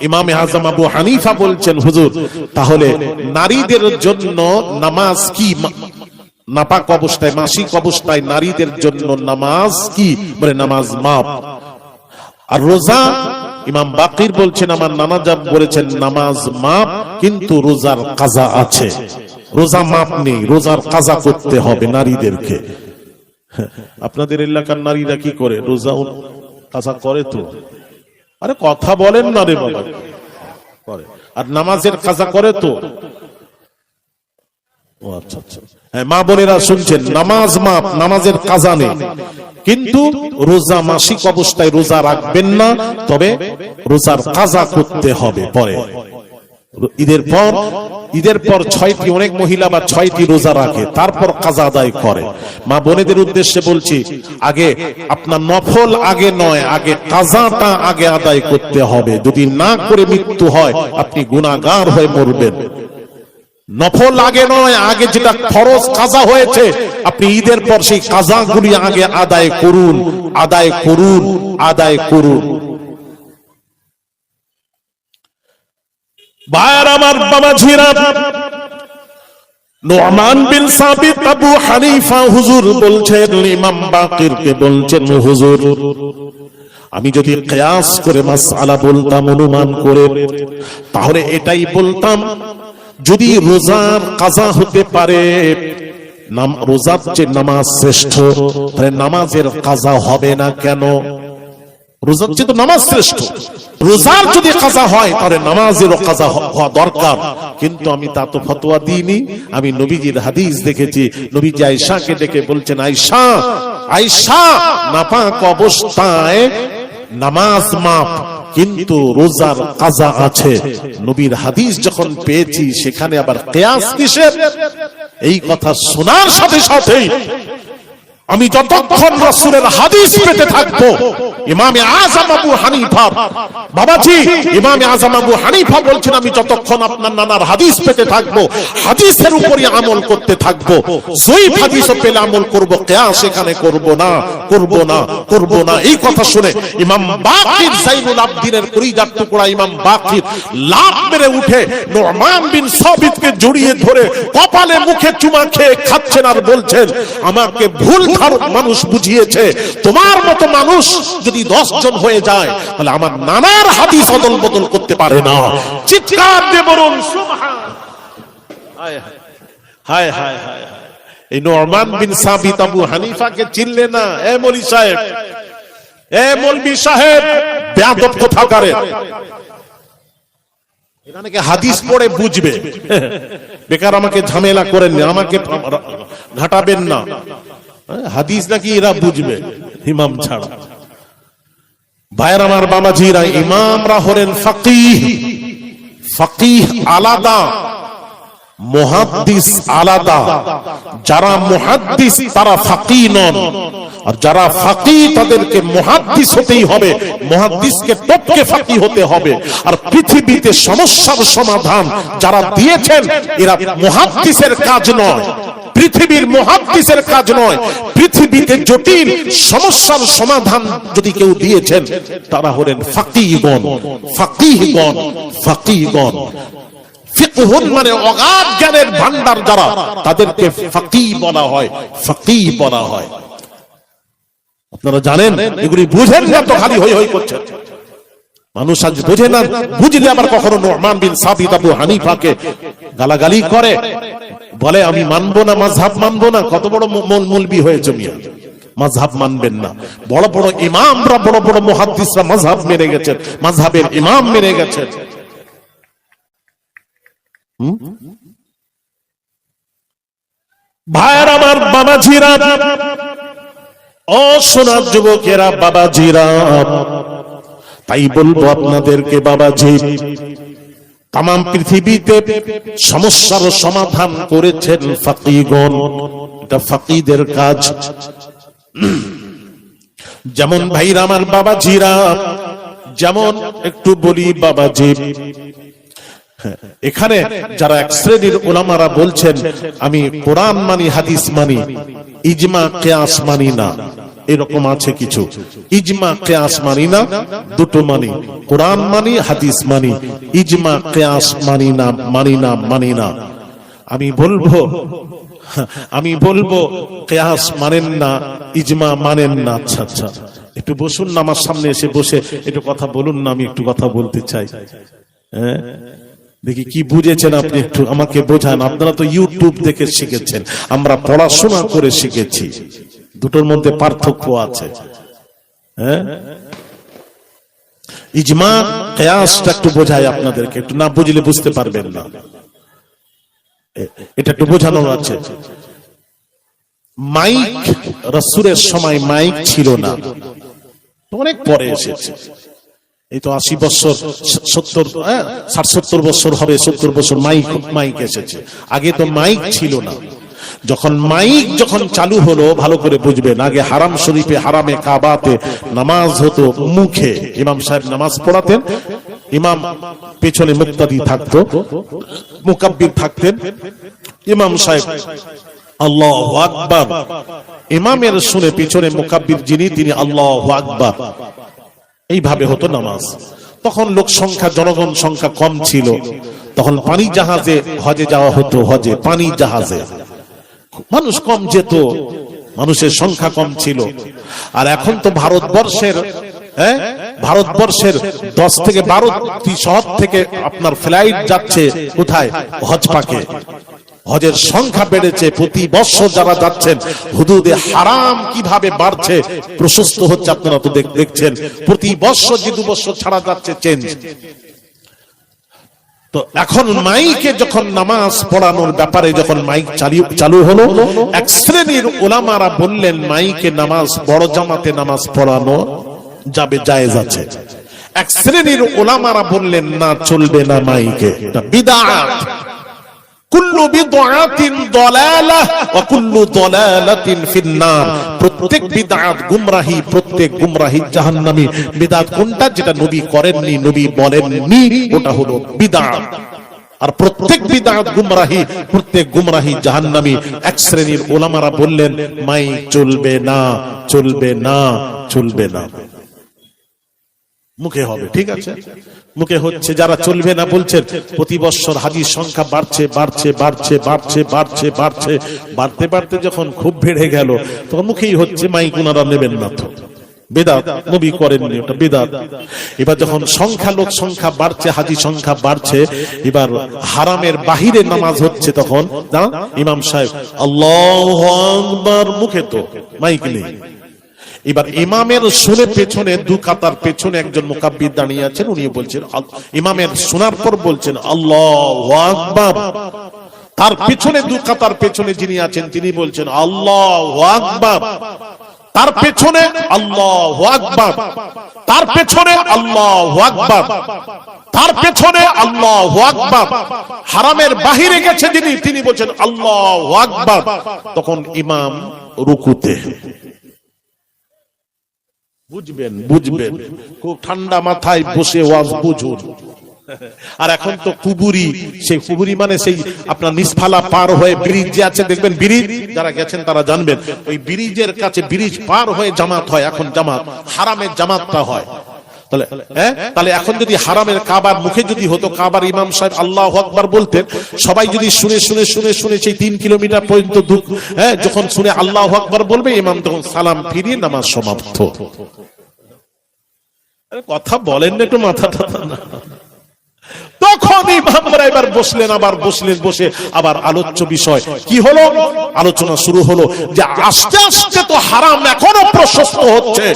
ইমামে আযম আবু হানিফা বলছেন, হুজুর তাহলে নারীদের জন্য নামাজ কি? নাপাক অবস্থায়, মাসিক অবস্থায় নারীদের জন্য নামাজ কি? বলে নামাজ মাপ। আর রোজা, ইমাম বাকির বলছেন, আমার নানা জাব বলেছেন নামাজ মাপ, কিন্তু রোজার কাজা আছে। রোজা মাপ নেই, রোজার কাজা করতে হবে নারীদেরকে। আপনাদের এলাকার নারীরা কি করে? রোজা কাজা করে তো? আরে কথা বলেন না রে বাবা, করে। আর নামাজের কাজা করে তো? ও আচ্ছা আচ্ছা। হ্যাঁ, মা বোনেরা শুনছেন, নামাজ মাপ, নামাজের কাজা নেই, কিন্তু রোজা মাসিক অবস্থায় রোজা রাখবেন না, তবে রোজার কাজা করতে হবে পরে। ঈদের পর 6টি, অনেক মহিলা বা 6টি রোজা রাখে, তারপর কাজা আদায় করে। মা বোনেদের উদ্দেশ্যে বলছি, আগে আপনার নফল আগে নয়, আগে কাজাটা আগে আদায় করতে হবে। যদি না করে মৃত্যু হয়, আপনি গুনাহগার হয়ে মরবেন। নফল আগে নয়, আগে যেটা ফরজ কাজা হয়েছে, আপনি ঈদের পর সেই কাজাগুলি আগে আদায় করুন, আদায় করুন, আদায় করুন। ভাইয়ের আমার, বাবাজিরা, নু'মান বিন সাবিত আবু হানিফা হুজুর বলছেন, ইমাম বাকিরকে বলছেন, হুজুর আমি যদি কিয়াস করে মাসআলা বলতাম, অনুমান করে, তাহলে এটাই বলতাম, যদি রোজার কাজা হতে পারে, রোজার চেয়ে নামাজ শ্রেষ্ঠ, তাহলে নামাজের কাজা হবে না কেন? রোজার চেয়ে তো নামাজ শ্রেষ্ঠ। রোজার যদি কাজা হয়, তাহলে নামাজেরও কাজা হওয়া দরকার। কিন্তু আমি তা তো ফতোয়া দিইনি, আমি নবীজির হাদিস দেখেছি। নবীজি আয়েশাকে ডেকে বলছেন, আয়েশা, আয়েশা, নাপাক অবস্থায় নামাজ মাপ, কিন্তু রোজার কাজা আছে। নবীর হাদিস যখন পেয়েছি, সেখানে আবার কিয়াস কিসের? এই কথা শোনার সাথে সাথেই আমি যতক্ষণ রাসূলের হাদিস পেতে থাকবো, ইমামে আযম আবু হানিফা, বাবাজি, ইমামে আযম আবু হানিফা বলছেন, আমি যতক্ষণ আপনার নানার হাদিস পেতে থাকবো, হাদিসের উপরই আমল করতে থাকবো। যঈফ হাদিসও পেলে আমল করব, কিয়াস এখানে করব না, করব না, করব না। এই কথা শুনে ইমাম বাকির, যাইনুল আবদিনের কলিজার টুকরা ইমাম বাকির লাফ মেরে উঠে নু'মান বিন সাবিতকে জড়িয়ে ধরে কপালে মুখে চুমা খেয়ে খাচ্ছেন আর বলছেন, আমাকে ভুল মানুষ বুঝিয়েছে। তোমার মতো মানুষ যদি 10 জন হয়ে যায়, তাহলে আমার নানার হাদিস অদল বদল করতে পারে না। চিৎকার দিয়ে বলুন সুবহান। হায় হায় হায় হায়। এই নু'মান বিন সাবিত আবু হানিফাকে চিনলে না? এ মৌলভী সাহেব, এ মৌলভী সাহেব, বেয়াদব কোথাকারে। এখানে কি হাদিস পড়ে বুঝবে? বেকার আমাকে ঝামেলা করেন না, আমাকে ঘাটাবেন না। হাদিস নাকি এরা বুঝবে ইমাম ছাড়া? ভাইয়ের আমার, বাবাজিরা, ইমামরা হলেন ফাকিহ। ফাকিহ আলাদা, মুহাদ্দিস আলাদা। যারা মুহাদ্দিস তারা ফাকিহ নন, আর যারা ফাকিহ তাদেরকে মুহাদ্দিস হতেই হবে। মুহাদ্দিসকে টপকে ফাকিহ হতে হবে। আর পৃথিবীতে সমস্যার সমাধান যারা দিয়েছেন, এরা মুহাদ্দিসের কাজ নয়, পৃথিবীর মুহাদ্দিসের কাজ নয়। পৃথিবীতে জটিল সমস্যার সমাধান যদি কেউ দিয়েছেন, তারা হলেন ফাকিহগণ, ফাকিহগণ, ফাকিহগণ। ফিকহুন মানে অগাধ জ্ঞানের ভান্ডার যারা, তাদেরকে ফাকিহ বলা হয়, ফাকিহ বলা হয়। আপনারা জানেন, এগুলি বুঝেন না তো খালি হই হই করছেন। মানুষ আজ বুঝে না, বুঝলে আবার কখনো নু'মান বিন সাবিত আবু হানিফাকে গালাগালি করে, বলে আমি মানবো না, মাযহাব মানবো না। কত বড় মৌলবি হয়েছে মিয়া, মাযহাব মানবেন না। বড় বড় ইমামরা, বড় বড় মুহাদ্দিসরা মাযহাব মেনে গেছেন, মাযহাবের ইমাম মেনে গেছেন। ভাইয়ের আমার, বাবাজিরা, ও সোনার যুবকেরা, বাবাজিরা, তাই বলবো আপনাদেরকে, বাবাজি, তাম পৃথিবীতে সমস্যার সমাধান করেছেন ফাকিহগণ। এটা ফাকিহদের কাজ। যেমন ভাইরা আমার, বাবাজিরা, যেমন একটু বলি বাবাজি, এখানে যারা এক শ্রেণীর উলামারা বলছেন, আমি কোরআন মানি, হাদিস মানি, ইজমা কিয়াস মানি না, এরকম আছে কিছু। ইজমা কিয়াস মানি না, দুটো মানি, কোরআন মানি হাদিস মানি, ইজমা কিয়াস মানি না, মানি না, মানি না। আমি বলবো কিয়াস মানেন না, ইজমা মানেন না। আচ্ছা আচ্ছা, একটু বসুন না, আমার সামনে এসে বসে একটু কথা বলুন না, আমি একটু কথা বলতে চাই। হ্যাঁ, দেখি কি বুঝেছেন আপনি, একটু আমাকে বোঝান। আপনারা তো ইউটিউব দেখে শিখেছেন, আমরা পড়াশোনা করে শিখেছি, দুটোর মধ্যে পার্থক্য আছে। হ্যাঁ, ইজমা কিয়াসটা একটু বোঝাই আপনাদেরকে, একটু না বুঝলে বুঝতে পারবেন না, এটা একটু বোঝানোর আছে। মাইক, রাসূলের সময় মাইক ছিল না, অনেক পরে এসেছে। এই তো 80 বছর 60-70 বছর হবে, 70 বছর মাইক এসেছে। আগে তো মাইক ছিল না। যখন মাইক চালু হলো, ভালো করে বুঝবেন, আগে হারাম শরীফে, হারামে কাবাতে নামাজ হতো মুখে। ইমাম সাহেব নামাজ পড়াতেন, ইমাম পেছনে মুক্তাদি থাকতো, মুকাব্বির থাকতেন। ইমাম সাহেব আল্লাহু আকবার, ইমামের শুনে পিছনে মুকাব্বির যিনি, তিনি আল্লাহু আকবার, এইভাবে হতো নামাজ। তখন লোক সংখ্যা, জনগণ সংখ্যা কম ছিল। তখন পানি জাহাজে হজে যাওয়া হতো, হজে পানি জাহাজে মানুষ কম যেত, মানুষের সংখ্যা কম ছিল। আর এখন তো ভারতবর্ষের 10 থেকে 12টি শহর থেকে আপনার ফ্লাইট যাচ্ছে কোথায়, হজ পাকে। হজের সংখ্যা বেড়েছে, প্রতি বছর যারা যাচ্ছেন, হুদুদে হারাম কিভাবে বাড়ছে, প্রশস্ত হচ্ছে, আপনারা তো দেখছেন। প্রতি বছর যে 2 বছর ছাড়া যাচ্ছে চেঞ্জ। তো এখন মাইকে যখন নামাজ পড়ানোর ব্যাপারে যখন মাইক চালু হলো, এক শ্রেণীর ওলামারা বললেন মাইকে নামাজ, বড় জামাতে নামাজ পড়ানো যাবে, জায়েজ আছে। এক শ্রেণীর ওলামারা বললেন না, চলবে না, মাইকে বিদআত, কুল্লু বিদআতিন দালালাহ ওয়া কুল্লু দালালাতিন ফিন্নার। প্রত্যেক বিদআত গুমরাহি, প্রত্যেক গুমরাহি জাহান্নামী। বিদআত কোনটা? যেটা নবী করেননি, নবী বলেননি, ওটা হলো বিদআত। আর প্রত্যেক বিদআত গুমরাহি, প্রত্যেক গুমরাহি জাহান্নামী। এক শ্রেণীর ওলামারা বললেন মাইক চলবে না, চলবে না, চলবে না, মুখে হবে। ঠিক আছে, মুখে হচ্ছে। যারা চলবে না বলছেন, প্রতি বছর হাজির সংখ্যা বাড়ছে, বাড়ছে, বাড়ছে, বাড়ছে, বাড়ছে, বাড়ছে, বাড়তে বাড়তে যখন খুব বেড়ে গেল, তখন মুখেই হচ্ছে, মাইক ওনারা নেবেন না। তো বিদআত, নবী করেননি, ওটা বিদআত। এবার যখন লোক সংখ্যা বাড়ছে, হাজি সংখ্যা বাড়ছে, এবার হারামের বাহিরে নামাজ হচ্ছে, তখন না, ইমাম সাহেব আল্লাহু আকবার, মুখে তো মাইক নেই। এবার ইমামের শুনে পেছনে, 2 কাতার পেছনে একজন মুকাব্বির দাঁড়িয়ে আছেন, উনি বলছেন, ইমামের শোনার পর বলছেন আল্লাহু আকবার। তার পেছনে 2 কাতার পেছনে যিনি আছেন, তিনি বলছেন আল্লাহু আকবার। তার পেছনে আল্লাহু আকবার, তার পেছনে আল্লাহু আকবার, তার পেছনে আল্লাহু আকবার। হারামের বাহিরে গেছে যিনি, তিনি বলছেন আল্লাহু আকবার। তখন ইমাম রুকুতে। বুঝবেন, খুব ঠান্ডা মাথায় বসে ওয়াজ বুঝুন। আর এখন তো কুবুরি, সেই কুবুরি মানে সেই আপনার নিসফালা পার হয়ে ব্রিজ যে আছে, দেখবেন ব্রিজ, যারা গেছেন তারা জানবেন, ওই ব্রিজের কাছে, ব্রিজ পার হয়ে জামাত হয়। এখন জামাত, হারামের জামাতটা হয়। তাহলে এখন যদি হারামের কাবার মুখে যদি হতো, কাবার ইমাম সাহেব আল্লাহু আকবার বলতেন, সবাই যদি শুনে শুনে শুনে শুনে সেই 3 কিলোমিটার পর্যন্ত যখন শুনে আল্লাহু আকবার বলবে, ইমাম তখন সালাম ফিরিয়ে নামাজ সমাপ্ত। কথা বলেন না, একটু মাথাটা না। তখন ইমামরা এবার বসলেন, বসে আবার আলোচ্য বিষয় কি হলো, আলোচনা শুরু হলো যে আস্তে আস্তে তো হারাম এখনো প্রশস্ত হচ্ছে।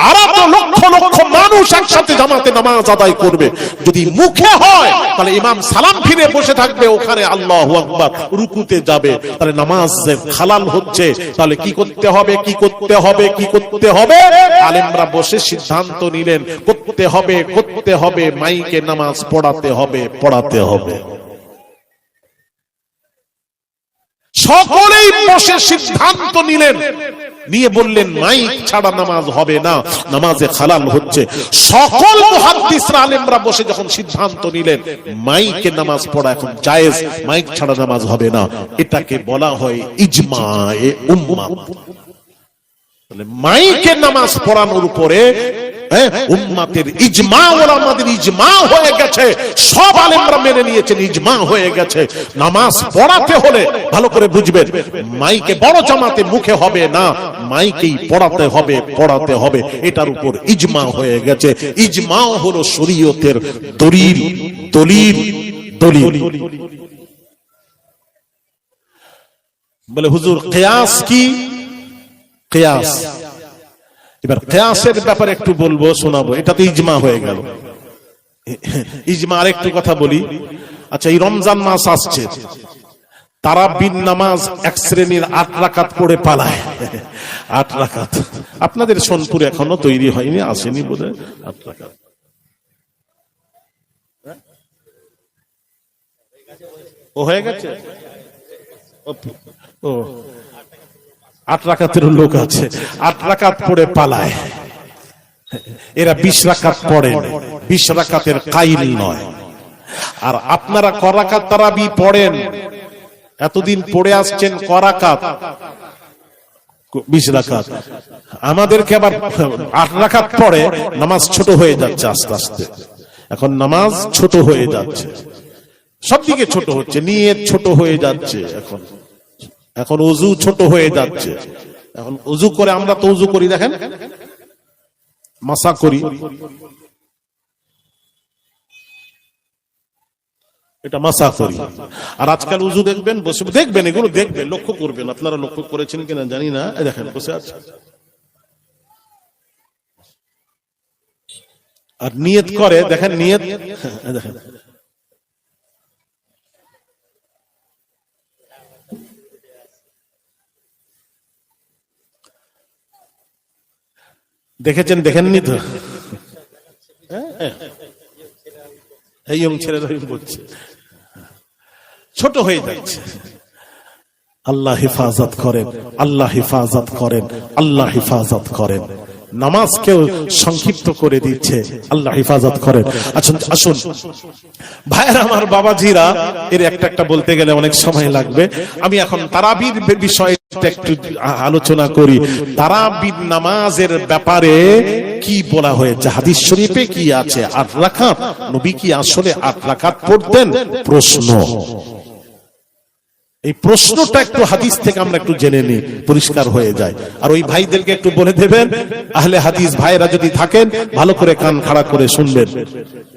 আর তো লক্ষ লক্ষ মানুষ একসাথে জামাতে নামাজ আদায় করবে। যদি মুখে হয়, তাহলে ইমাম সালাম ফিরে বসে থাকবে, ওখানে আল্লাহু আকবার, রুকুতে যাবে, তাহলে নামাজের খালাল হচ্ছে। তাহলে কি করতে হবে, কি করতে হবে, কি করতে হবে? আলেমরা বসে সিদ্ধান্ত নিলেন, করতে হবে, করতে হবে, মাইকে নামাজ পড়াতে হবে, পড়াতে হবে। সকলেই বসে সিদ্ধান্ত নিলেন, নিয়ে বললেন মাইক ছাড়া নামাজ হবে না, নামাজে খালাল হচ্ছে। সকল মুহাদ্দিসরা, আলেমরা বসে যখন সিদ্ধান্ত নিলেন মাইকে নামাজ পড়া এখন জায়েজ, মাইক ছাড়া নামাজ হবে না, এটাকে বলা হয় ইজমায়ে উম্মাহ। মাইকে নামাজ পড়ানোর উপরে উম্মতের ইজমা, ওলামাদের ইজমা হয়ে গেছে, সব আলেমরা মেনে নিয়েছেন, ইজমা হয়ে গেছে। নামাজ পড়াতে হলে ভালো করে বুঝবেন, মাইকে বড় জামাতে মুখে হবে না, মাইকেই পড়াতে হবে, পড়াতে হবে, এটার উপর ইজমা হয়ে গেছে। ইজমা হলো শরীয়তের দলিল, দলিল, দলিল। বলে হুজুর কিয়াস কি? কিয়াস, এবার কিয়াসের ব্যাপারে একটু বলবো, শোনাবো, এটা তো ইজমা হয়ে গেল। ইজমা আরেকটু কথা বলি। আচ্ছা, এই রমজান মাস আসছে, তারাবির নামাজ এক শ্রেণীর 8 রাকাত পড়ে পালায়। 8 রাকাত আপনাদের সোনপুর এখনো তৈরি হয়নি, আসেনি বোধহয়। 8 রাকাত ও হয়ে গেছে। ও 8 রাকাতের লোক আছে, 8 রাকাত পড়ে পালায়। এরা 20 রাকাত পড়েন, 20 রাকাতের কাইল নয়। আর আপনারা ক রাকাত তারাবি পড়েন? এতদিন পড়ে আসছেন ক রাকাত? 20 রাকাত। আমাদেরকে আবার 8 রাকাত পড়ে নামাজ ছোট হয়ে যাচ্ছে আস্তে আস্তে। এখন নামাজ ছোট হয়ে যাচ্ছে, সব দিকে ছোট হচ্ছে, নিয়ত ছোট হয়ে যাচ্ছে। এখন ওযু ছোট হয়ে যাচ্ছে। এখন ওযু করে, আমরা তো ওযু করি, দেখেন মাসা করি, এটা মাসা করি। আর আজকাল ওযু দেখবেন, বসে দেখবেন, এগুলো দেখবেন, লক্ষ্য করবেন, আপনারা লক্ষ্য করেছেন কিনা জানি না, দেখেন বসে আছে আর নিয়ত করে, দেখেন নিয়ত, দেখেন দেখেছেন, দেখেননি তো? এই ছেড়ে বলছে ছোট হয়ে যাচ্ছে। আল্লাহ হেফাজত করেন, আল্লাহ হেফাজত করেন, আল্লাহ হেফাজত করেন। নামাজকেও সংক্ষিপ্ত করে দিচ্ছে, আল্লাহ হেফাজত করেন। আসুন ভাইয়েরা আমার, বাবাজিরা, এর একটা একটা বলতে গেলে অনেক সময় লাগবে। আমি এখন তারাবির বিষয়ে একটু আলোচনা করি। তারাবির নামাজের ব্যাপারে কি বলা হয়েছে, হাদিস শরীফে কি আছে? 8 রাকাত। নবী কি আসলে 8 রাকাত পড়তেন? প্রশ্ন, এই প্রশ্নটা একটু হাদিস থেকে আমরা একটু জেনে নিই, পরিষ্কার হয়ে যায়। আর ওই ভাইদেরকে একটু বলে দেবেন, আহলে হাদিস ভাইরা যদি থাকেন, ভালো করে কান খাড়া করে শুনবেন।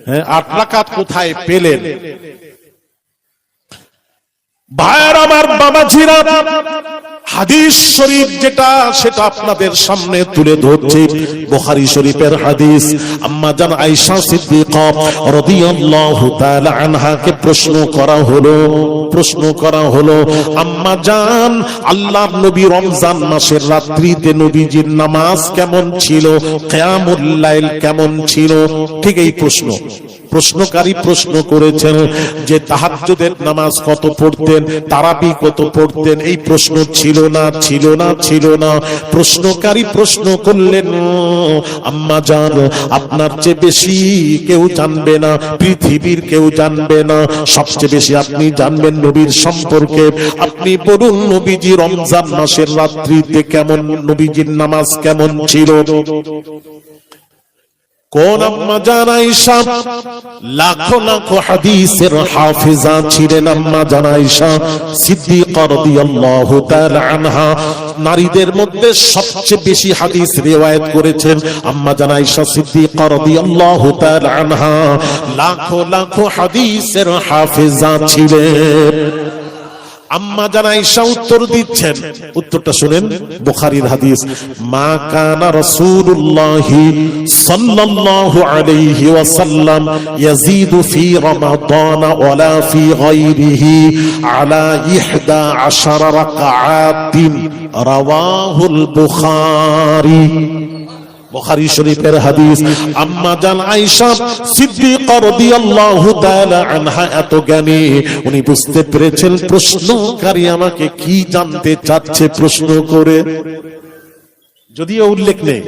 হ্যাঁ, 8 রাকাত কোথায় পেলেন? ভাইরা আমার, বাবাজিরা, হাদিস শরীফ যেটা, সেটা আপনাদের সামনে তুলে ধরছি। বুখারী শরীফের হাদিস। আম্মা জান আয়েশা সিদ্দিকা রাদিয়াল্লাহু তাআলা আনহাকে প্রশ্ন করা হলো, আম্মা জান, আল্লাহর নবী রমজান মাসের রাত্রিতে নবীজির নামাজ কেমন ছিল, কিয়ামুল লাইল কেমন ছিল? ঠিক এই প্রশ্নকারী প্রশ্ন করেছেন যে তাহাজ্জুদের নামাজ কত পড়তেন, তারাবি কত পড়তেন? এই প্রশ্ন ছিল না। প্রশ্নকারী প্রশ্ন করলেন, আম্মা জান, আপনার চেয়ে বেশি কেউ জানবে না, পৃথিবীর কেউ জানবে না, সবচেয়ে বেশি আপনি জানবেন নবীর সম্পর্কে। আপনি বলুন, নবীজি রমজান মাসের রাত্রিতে কেমন, নবীজির নামাজ কেমন ছিল? কোন আম্মা জান আয়েশা? লাখো লাখো হাদিসের হাফেজা ছিলেন আম্মা জান আয়েশা সিদ্দিকা রাদিয়াল্লাহু তাআলা আনহা। নারীদের মধ্যে সবচেয়ে বেশি হাদিস রিওয়ায়াত করেছেন আম্মা জান আয়েশা সিদ্দিকা রাদিয়াল্লাহু তাআলা আনহা। লাখো লাখো হাদিসের হাফেজা ছিলেন। আম্মা জান আয়েশা উত্তর দিচ্ছেন, উত্তরটা শুনেন, বুখারীর হাদিস। মা কানা রাসূলুল্লাহি সাল্লাল্লাহু আলাইহি ওয়াসাল্লাম ইয়াজিদু ফি রমাদান ওয়ালা ফি গায়রিহি আলা 11 রাকাআতিন, রাওয়াহুল বুখারী। বুখারী শরীফের হাদিস। আম্মা জান আয়েশা সিদ্দিকা রাদিয়াল্লাহু তাআলা আনহা এত জ্ঞানী, উনি বুঝতে পেরেছেন প্রশ্নকারী আমাকে কি জানতে চাচ্ছে প্রশ্ন করে। যদিও উল্লেখ নেই,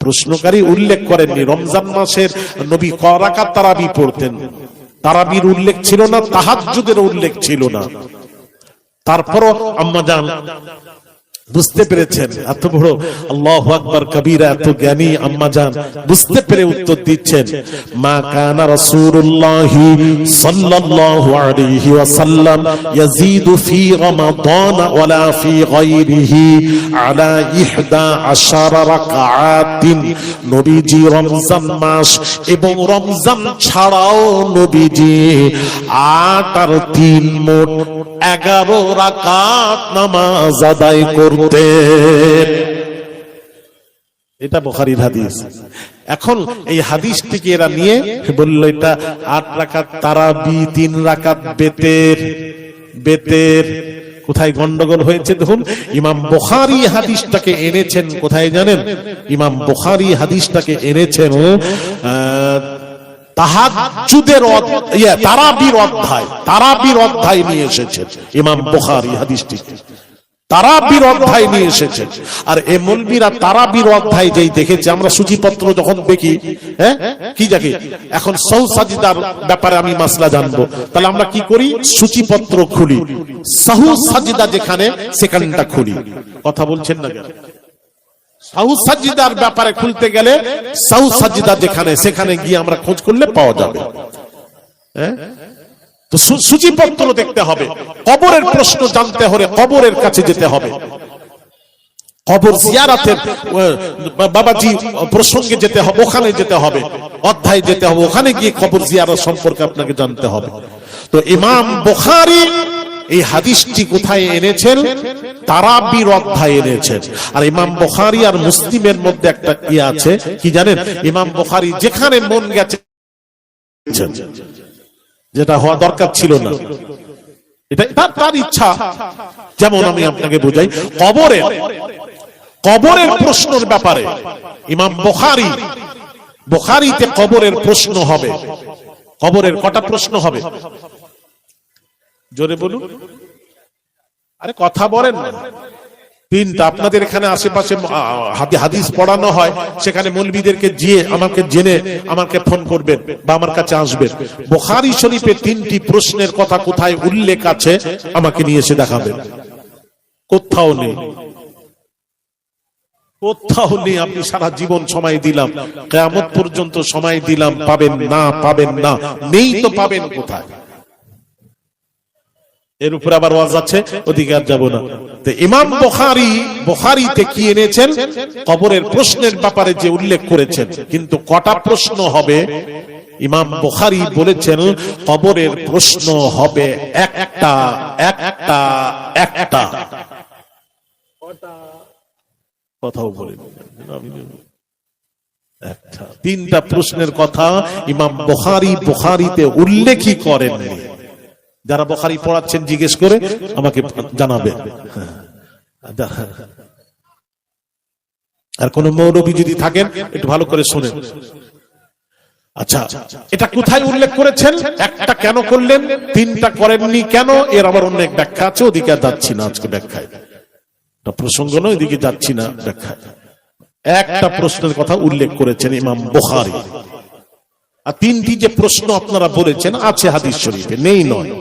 প্রশ্নকারী উল্লেখ করেননি রমজান মাসের নবী ক রাকাত তারাবি পড়তেন, তারাবির উল্লেখ ছিল না, তাহাজ্জুদের উল্লেখ ছিল না। তারপরও আম্মা জান বুঝতে পেরেছেন? এত বড় আল্লাহু আকবার কবীরা, এত জ্ঞানী আম্মা জান বুঝতে পেরে উত্তর দিচ্ছেন, মা কানা রাসূলুল্লাহি সাল্লাল্লাহু আলাইহি ওয়াসাল্লাম ইয়াজিদু ফি রমাদান ওয়ালা ফি গায়রিহি আলা 11 রাকাআতিন। নবীজি রমজান মাস এবং রমজান ছাড়াও নবীজি 8 আর 3 মোট 11 রাকাত নামাজ আদায় করতেন। এটা বুখারীর হাদিস। এখন এই হাদিসটিকে এরা নিয়ে বলল এটা 8 রাকাত তারাবি, 3 রাকাত বেতের। বেতের কোথায় গন্ডগোল হয়েছে দেখুন। ইমাম বুখারী হাদিসটাকে এনেছেন কোথায় জানেন? ইমাম বুখারী হাদিসটাকে এনেছেন তাহাজ্জুদের তারাবির অধ্যায় নিয়ে এসেছেন ইমাম বুখারী হাদিসটি। তারাবির অধ্যায় নিয়ে এসেছেন। আর এই মৌলবীরা তারাবির অধ্যায় যেই দেখেছে, আমরা সূচিপত্র যখন দেখি, হ্যাঁ কি দেখি, এখন সৌ সাজদার ব্যাপারে আমি মাসলা জানবো, তাহলে আমরা কি করি? সূচিপত্র খুলি, সাহু সাজদা যেখানে সেখানটা খুলি। কথা বলছেন না কেন? সাহু সাজদার ব্যাপারে খুলতে গেলে সাহু সাজদা যেখানে সেখানে গিয়ে আমরা খোঁজ করলে পাওয়া যাবে। হ্যাঁ, তো সূচিপত্র দেখতে হবে। কবরের প্রশ্ন জানতে হলে কবরের কাছে যেতে হবে, কবর জিয়ারতের বাবাজি প্রসঙ্গে যেতে হবে, ওখানে যেতে হবে, অধ্যায় যেতে হবে, ওখানে গিয়ে কবর জিয়ারত সম্পর্কে আপনাকে জানতে হবে। তো ইমাম বুখারী এই হাদিসটি কোথায় এনেছেন? তারাবির অধ্যায় এনেছেন। আর ইমাম বুখারী আর মুসলিমের মধ্যে একটা কি আছে কি জানেন? ইমাম বুখারী যেখানে মন গেছে, যেটা হওয়া দরকার ছিল না, এটা তার ইচ্ছা। যেমন আমি আপনাকে বোঝাই, কবরের প্রশ্নের ব্যাপারে ইমাম বুখারীতে কবরের প্রশ্ন হবে। কবরের কটা প্রশ্ন হবে? জোরে বলুন, আরে কথা বলেন না। 3টা। আপনাদের এখানে আশেপাশে হাদিস পড়ানো হয়, সেখানে মৌলবীদেরকে গিয়ে আমাকে জেনে আমাকে ফোন করবেন বা আমার কাছে আসবেন। বুখারী শরীফে 3টি প্রশ্নের কথা কোথায় উল্লেখ আছে আমাকে নিয়ে এসে দেখাবেন। কোথাও নেই, কোথাও নেই। আপনি সারা জীবন সময় দিলাম, কিয়ামত পর্যন্ত সময় দিলাম, পাবেন না, পাবেন না, নেই তো পাবেন কোথায়? এর উপর আবার ওয়াজ আছে, ওদিকে আর যাব না। তো ইমাম বুখারীতে কি এনেছেন? কবরের প্রশ্নের ব্যাপারে যে উল্লেখ করেছেন, কিন্তু কটা প্রশ্ন হবে? ইমাম বুখারী বলেছেন কবরের প্রশ্ন হবে একটা। কথাও বলেন একটা। 3টা প্রশ্নের কথা ইমাম বুখারীতে উল্লেখই করেননি। যারা বুখারী পড়াচ্ছেন জিজ্ঞেস করে আমাকে জানাবে। আর কোন মৌলবী যদি থাকেন একটু ভালো করে শুনেন। আচ্ছা, এটা কোথায় উল্লেখ করেছেন? একটা কেন করলেন, 3টা করেননি কেন? এর আবার অনেক ব্যাখ্যা আছে, ওদিকে যাচ্ছি না আজকে ব্যাখ্যায়। প্রসঙ্গ নয়, ওইদিকে যাচ্ছি না ব্যাখ্যায়। একটা প্রশ্নের কথা উল্লেখ করেছেন ইমাম বুখারী। আর 3টি যে প্রশ্ন আপনারা বলেছেন আছে হাদিস শরীফে, নেই নয়,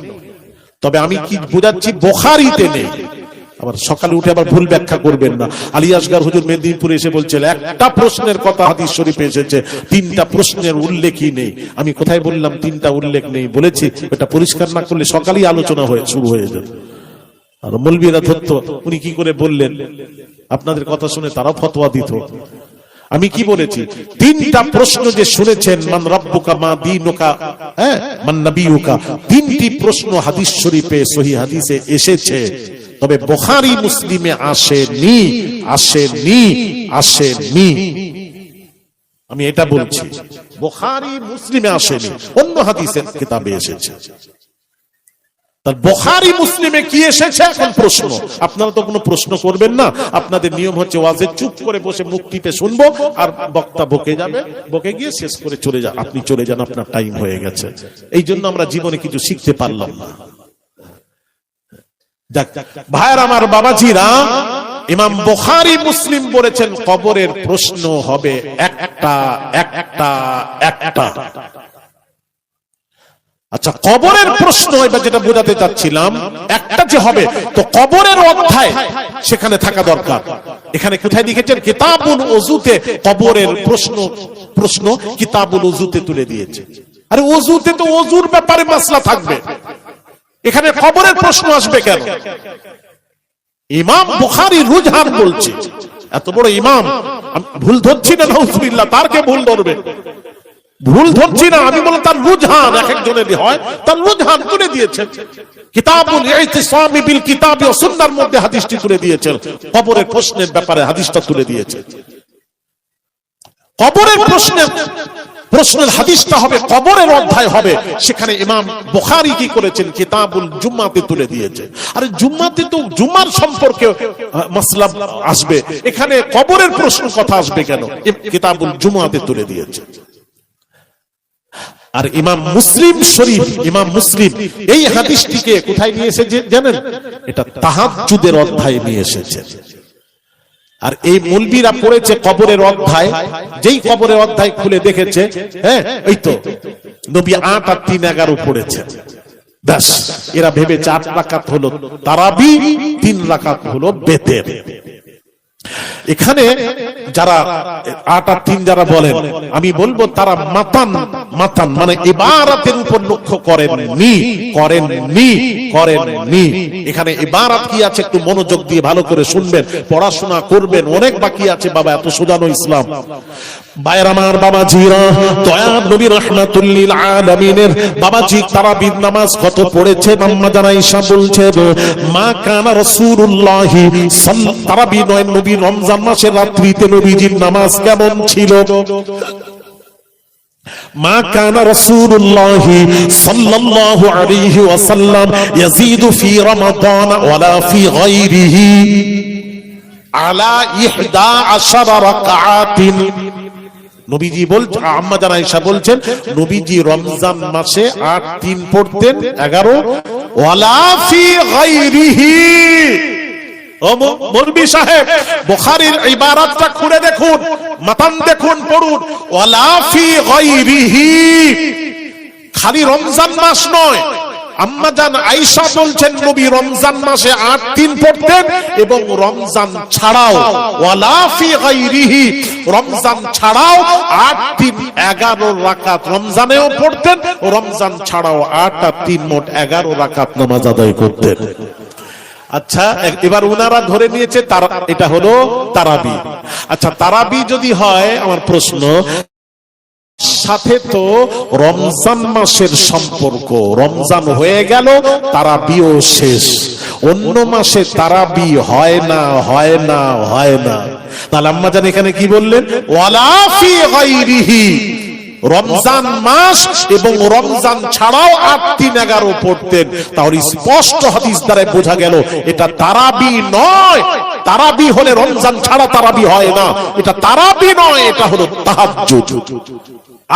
তবে আমি কি বোঝাচ্ছি বুখারীতে নেই। আবার সকালে উঠে আবার ভুল ব্যাখ্যা করবেন না। আলী আসগর হুজুর মেদিনীপুরে এসে বলছেন একটা প্রশ্নের কথা হাদিস শরীফে এসেছে, 3টা প্রশ্নের উল্লেখই নেই। আমি কোথায় বললাম 3টা উল্লেখ নেই? বলেছি এটা পরিষ্কার না করলে সকালেই আলোচনা শুরু হয়ে যাবে। আর মৌলবীরা ধরতো উনি কি করে বললেন, আপনাদের কথা শুনে তারাও ফতোয়া দিত। আমি কি বলেছি? 3টা প্রশ্ন যে শুনেছেন, মান রাব্বুকা মা দীনুকা, হ্যাঁ, মান নবিয়ুকা, 3টি প্রশ্ন হাদিস শরীফে সহিহ হাদিসে এসেছে, তবে বুখারী মুসলিমে আসেনি। আমি এটা বলছি, বুখারী মুসলিমে আসেনি, অন্য হাদিসের কিতাবে এসেছে। তার বুখারী মুসলিমে কি এসেছে এখন প্রশ্ন? আপনারা তো কোনো প্রশ্ন করবেন না। আপনাদের নিয়ম হচ্ছে ওয়াজে চুপ করে বসে মুখ টিপে শুনবো, আর বক্তা বকে যাবে, বকে গিয়ে শেষ করে চলে যান। আপনি চলে যান, আপনার টাইম হয়ে গেছে। এই জন্য আমরা জীবনে কিছু শিখতে পারলাম না। ভাইয়ের আমার, বাবাজিরা, ইমাম বুখারী মুসলিম বলেছেন কবরের প্রশ্ন হবে একটা। আচ্ছা, কবরের প্রশ্ন এবার যেটা বোঝাতে চাচ্ছিলাম, একটা যে হবে তো কবরের অধ্যায় সেখানে থাকা দরকার। এখানে কোথায় লিখেছেন? কিতাবুল ওযুতে কবরের প্রশ্ন কিতাবুল ওযুতে তুলে দিয়েছে। আরে ওযুতে তো ওযুর ব্যাপারে মাসলা থাকবে, এখানে কবরের প্রশ্ন আসবে কেন? ইমাম বুখারী রুজহান বলছে, এত বড় ইমাম, ভুল ধরছি না নাউজুবিল্লাহ, তার কে ভুল ধরবে? ভুল ধরছি না, আমি বললাম তার রুজহান, এক একজনের হয়, তার রুজহান তুলে দিয়েছেন। কিতাবুল ইতিসাম বিল কিতাব ওয়া সুন্নাহর মধ্যে হাদিসটি তুলে দিয়েছেন, কবরের প্রশ্নের ব্যাপারে হাদিসটা তুলে দিয়েছেন। কবরের প্রশ্নের হাদিসটা হবে, কবরের অধ্যায় হবে, সেখানে ইমাম বুখারী কি করেছেন? কিতাবুল জুম্মাতে তুলে দিয়েছে। আরে জুম্মাতে তো জুমার সম্পর্কে মাসলা আসবে, এখানে কবরের প্রশ্ন কথা আসবে কেন? কিতাবুল জুম্মাতে তুলে দিয়েছে। আর ইমাম মুসলিম শরীফ, ইমাম মুসলিম এই হাদিসটিকে কোথায় নিয়ে এসেছে জানেন? এটা তাহাজ্জুদের অধ্যায়ে নিয়ে এসেছে। আর এই মৌলবীরা পড়েছে কবরের অধ্যায়, যেই কবরের অধ্যায় খুলে দেখেছে, হ্যাঁ এই তো নবী ৮ আর ৩ ১১ পড়েছে, ব্যাস এরা ভেবে ৪ রাকাত হলো তারাবি, ৩ রাকাত হলো বেতের। এখানে যারা ৮ আর ৩ যারা বলেন, আমি বলবো তারা মাতান মানে ইবারাতের উপর লক্ষ্য করেননি। এখানে ইবারাত কি আছে একটু মনোযোগ দিয়ে ভালো করে শুনবেন, পড়াশোনা করবেন, অনেক বাকি আছে বাবা, এত সোজানো ইসলাম। ভাইয়ের আমার, বাবাজিরা, দয়ার নবী রাহমাতুল লিল আলামিনের বাবাজি তারাবির নামাজ কত পড়েছেন? আম্মা জান আয়েশা বলছেন, মা কানা রাসূলুল্লাহি তারাবি নয়, নবী রমজান মাসের রাত্রিতে নবীজির নামাজ কেমন ছিল? মা কানা রাসূলুল্লাহি সাল্লাল্লাহু আলাইহি ওয়াসাল্লাম ইয়াজিদু ফি রমাদান ওয়ালা ফি গায়রিহি আলা 11 রাকাআতিন। নবীজি বলছেন, আম্মা জান আয়েশা বলছেন, নবীজি রমজান মাসে ৮ ৩ পড়তেন, 11 ওয়ালা ফি গায়রিহি। ও মৌলভী সাহেব, বুখারীর ইবারাতটা খুলে দেখুন, মাতান দেখুন, পড়ুন, ওয়ালা ফি গায়রিহি, খালি রমজান মাস নয়। আম্মা জান আয়েশা বলছেন নবী রমজান মাসে ৮ ৩ পড়তেন এবং রমজান ছাড়াও, ওয়ালা ফি গায়রিহি, রমজান ছাড়াও ৮ ৩ 11 রাকাত রমজানেও পড়তেন, রমজান ছাড়াও ৮ আর ৩ মোট 11 রাকাত নামাজ আদায় করতেন। আচ্ছা, এবার উনারা ধরে নিয়েছে এটা হলো তারাবি। আচ্ছা, তারাবি যদি হয়, আমার প্রশ্ন, সাথে তো রমজান মাসের সম্পর্ক, রমজান হয়ে গেল তারাবিও শেষ, অন্য মাসে তারাবি হয় না। তাহলে আম্মা জান এখানে কি বললেন? ওয়ালা ফি গায়রিহি, রমজান মাস এবং রমজান ছাড়াও ৮ ৩ ১১ পড়তেন। তাহলে স্পষ্ট হাদিস দ্বারা বোঝা গেল এটা তারাবি নয়। তারাবি হলে রমজান ছাড়া তারাবি হয় না, এটা তারাবি নয়, এটা হলো তাহাজ্জুদ।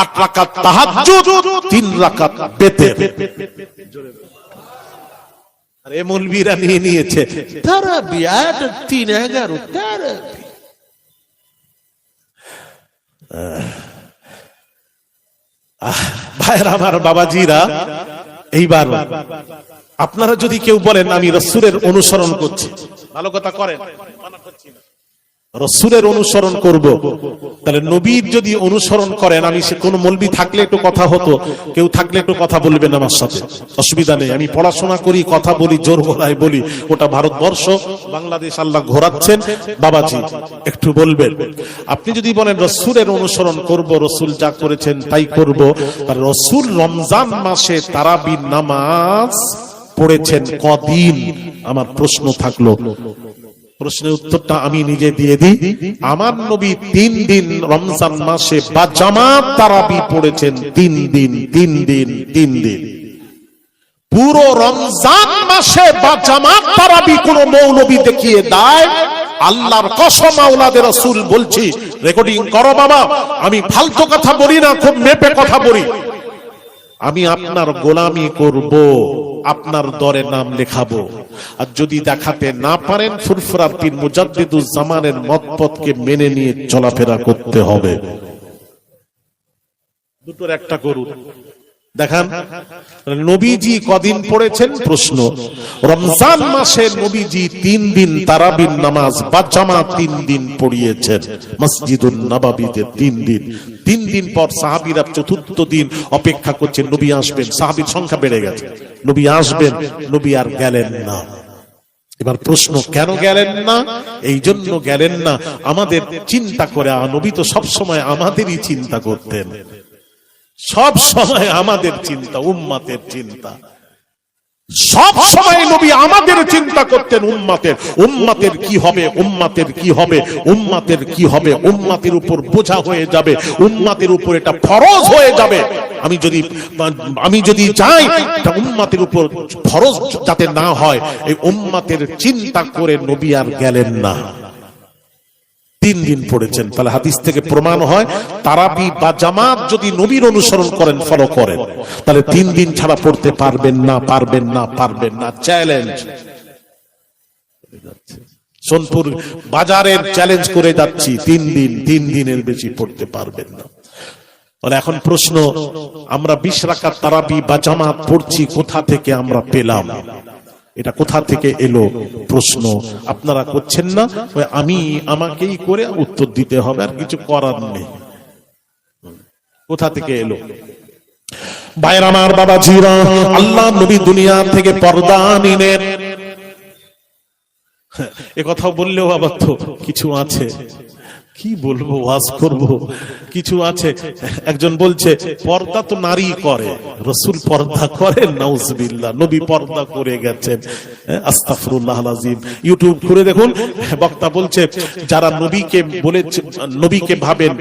৮ রাকাত তাহাজ্জুদ, ৩ রাকাত বেতের। আরে মৌলবীরা নিয়ে নিয়েছে তারাবি ৮ ৩ ১১ তারাবি। ভাইয়ের আমার, বাবাজিরা, এইবার আপনারা যদি কেউ বলেন আমি রাসূলের অনুসরণ করছি, ভালো কথা করেন, রাসূলের অনুসরণ করব, তাহলে নবীর যদি অনুসরণ করেন, আমি সে কোন মৌলবী থাকলে একটু কথা হতো, কেউ থাকলে একটু কথা বলবেন আমার সাথে, অসুবিধা নেই। আমি পড়াশোনা করি, কথা বলি, জোর গলায় বলি, ওটা ভারতবর্ষ, বাংলাদেশ আল্লাহ ঘোরাচ্ছেন, বাবাজি একটু বলবেন। আপনি যদি বলেন রাসূলের অনুসরণ করব, রাসূল যা করেছেন তাই করব, তাহলে রাসূল রমজান মাসে তারাবির নামাজ পড়েছেন কদিন? আমার প্রশ্ন থাকলো, প্রশ্নের উত্তরটা আমি নিজে দিয়ে দিই। আমার নবী ৩ দিন রমজান মাসে বা জামাত তারাবি পড়েছেন, ৩ দিন। পুরো রমজান মাসে বা জামাত তারাবি কোন মৌলবী দেখিয়ে দেয়, আল্লাহর কসম আওলাদে রাসূল বলছি, রেকর্ডিং করো বাবা, আমি ফালতু কথা বলি না, খুব মেপে কথা বলি। আমি আপনার গোলামি করব, আপনার দরে নাম লেখাবো, আর যদি দেখাতে না পারেন ফুরফুরার পীর মুজাদ্দিদুজ জামানের মতপথকে মেনে নিয়ে চলাফেরা করতে হবে। দুটোর একটা করুন। দেখান নবীজি কদিন পড়েছেন প্রশ্ন। রমজান মাসে নবীজি 3 দিন তারাবির নামাজ বা জামাত 3 দিন পড়িয়েছেন মসজিদুন নববীতে 3 দিন। 3 দিন পর সাহাবীরা চতুর্থ দিন অপেক্ষা করছেন নবী আসবেন। সাহাবীর সংখ্যা বেড়ে গেছে, নবী আসবেন, নবী আর গেলেন না। এবার প্রশ্ন, কেন গেলেন না? এই জন্য গেলেন না আমাদের চিন্তা করে। নবী তো সব সময় আমাদেরই চিন্তা করতেন, সব সময় আমাদের চিন্তা, উম্মতের চিন্তা। সব সময় নবী আমাদের চিন্তা করতেন, উম্মতের কি হবে, উম্মতের কি হবে, উম্মতের কি হবে, উম্মতের উপর বোঝা হয়ে যাবে, উম্মতের উপর এটা ফরজ হয়ে যাবে। আমি যদি চাই এটা উম্মতের উপর ফরজ যাতে না হয়, এই উম্মতের চিন্তা করে নবী আর গেলেন না। 3 দিন পড়েছেন। তাহলে হাদিস থেকে প্রমাণ হয় তারাবি বা জামাত যদি নবীর অনুসরণ করেন, ফলো করেন, তাহলে 3 দিন ছাড়া পড়তে পারবেন না, পারবেন না, পারবেন না। চ্যালেঞ্জ সোনপুর বাজারের চ্যালেঞ্জ করে যাচ্ছি, 3 দিনের বেশি পড়তে পারবেন না। এখন প্রশ্ন, আমরা 20 রাকাত তারাবি বা জামাত পড়ছি, কোথা থেকে আমরা পেলাম? এটা কোথা থেকে এলো? প্রশ্ন আপনারা করছেন না, আমাকেই করে উত্তর দিতে হবে, আর কিছু করার নেই। কোথা থেকে এলো? ভাইরা আমার, বাবাজিরা, আল্লাহ নবী দুনিয়া থেকে পর্দা নিলেন। এ কথা বললেও আবার তো কিছু আছে, কি বলবো, ওয়াজ করব, কিছু আছে। একজন বলছে পর্দা তো নারী করে, রাসূল পর্দা করেন? নাউজুবিল্লাহ, নবী পর্দা করে গেছেন। আস্তাগফিরুল্লাহ আযীম। ইউটিউব খুলে দেখুন, বক্তা বলছে যারা নবীকে ভাবেন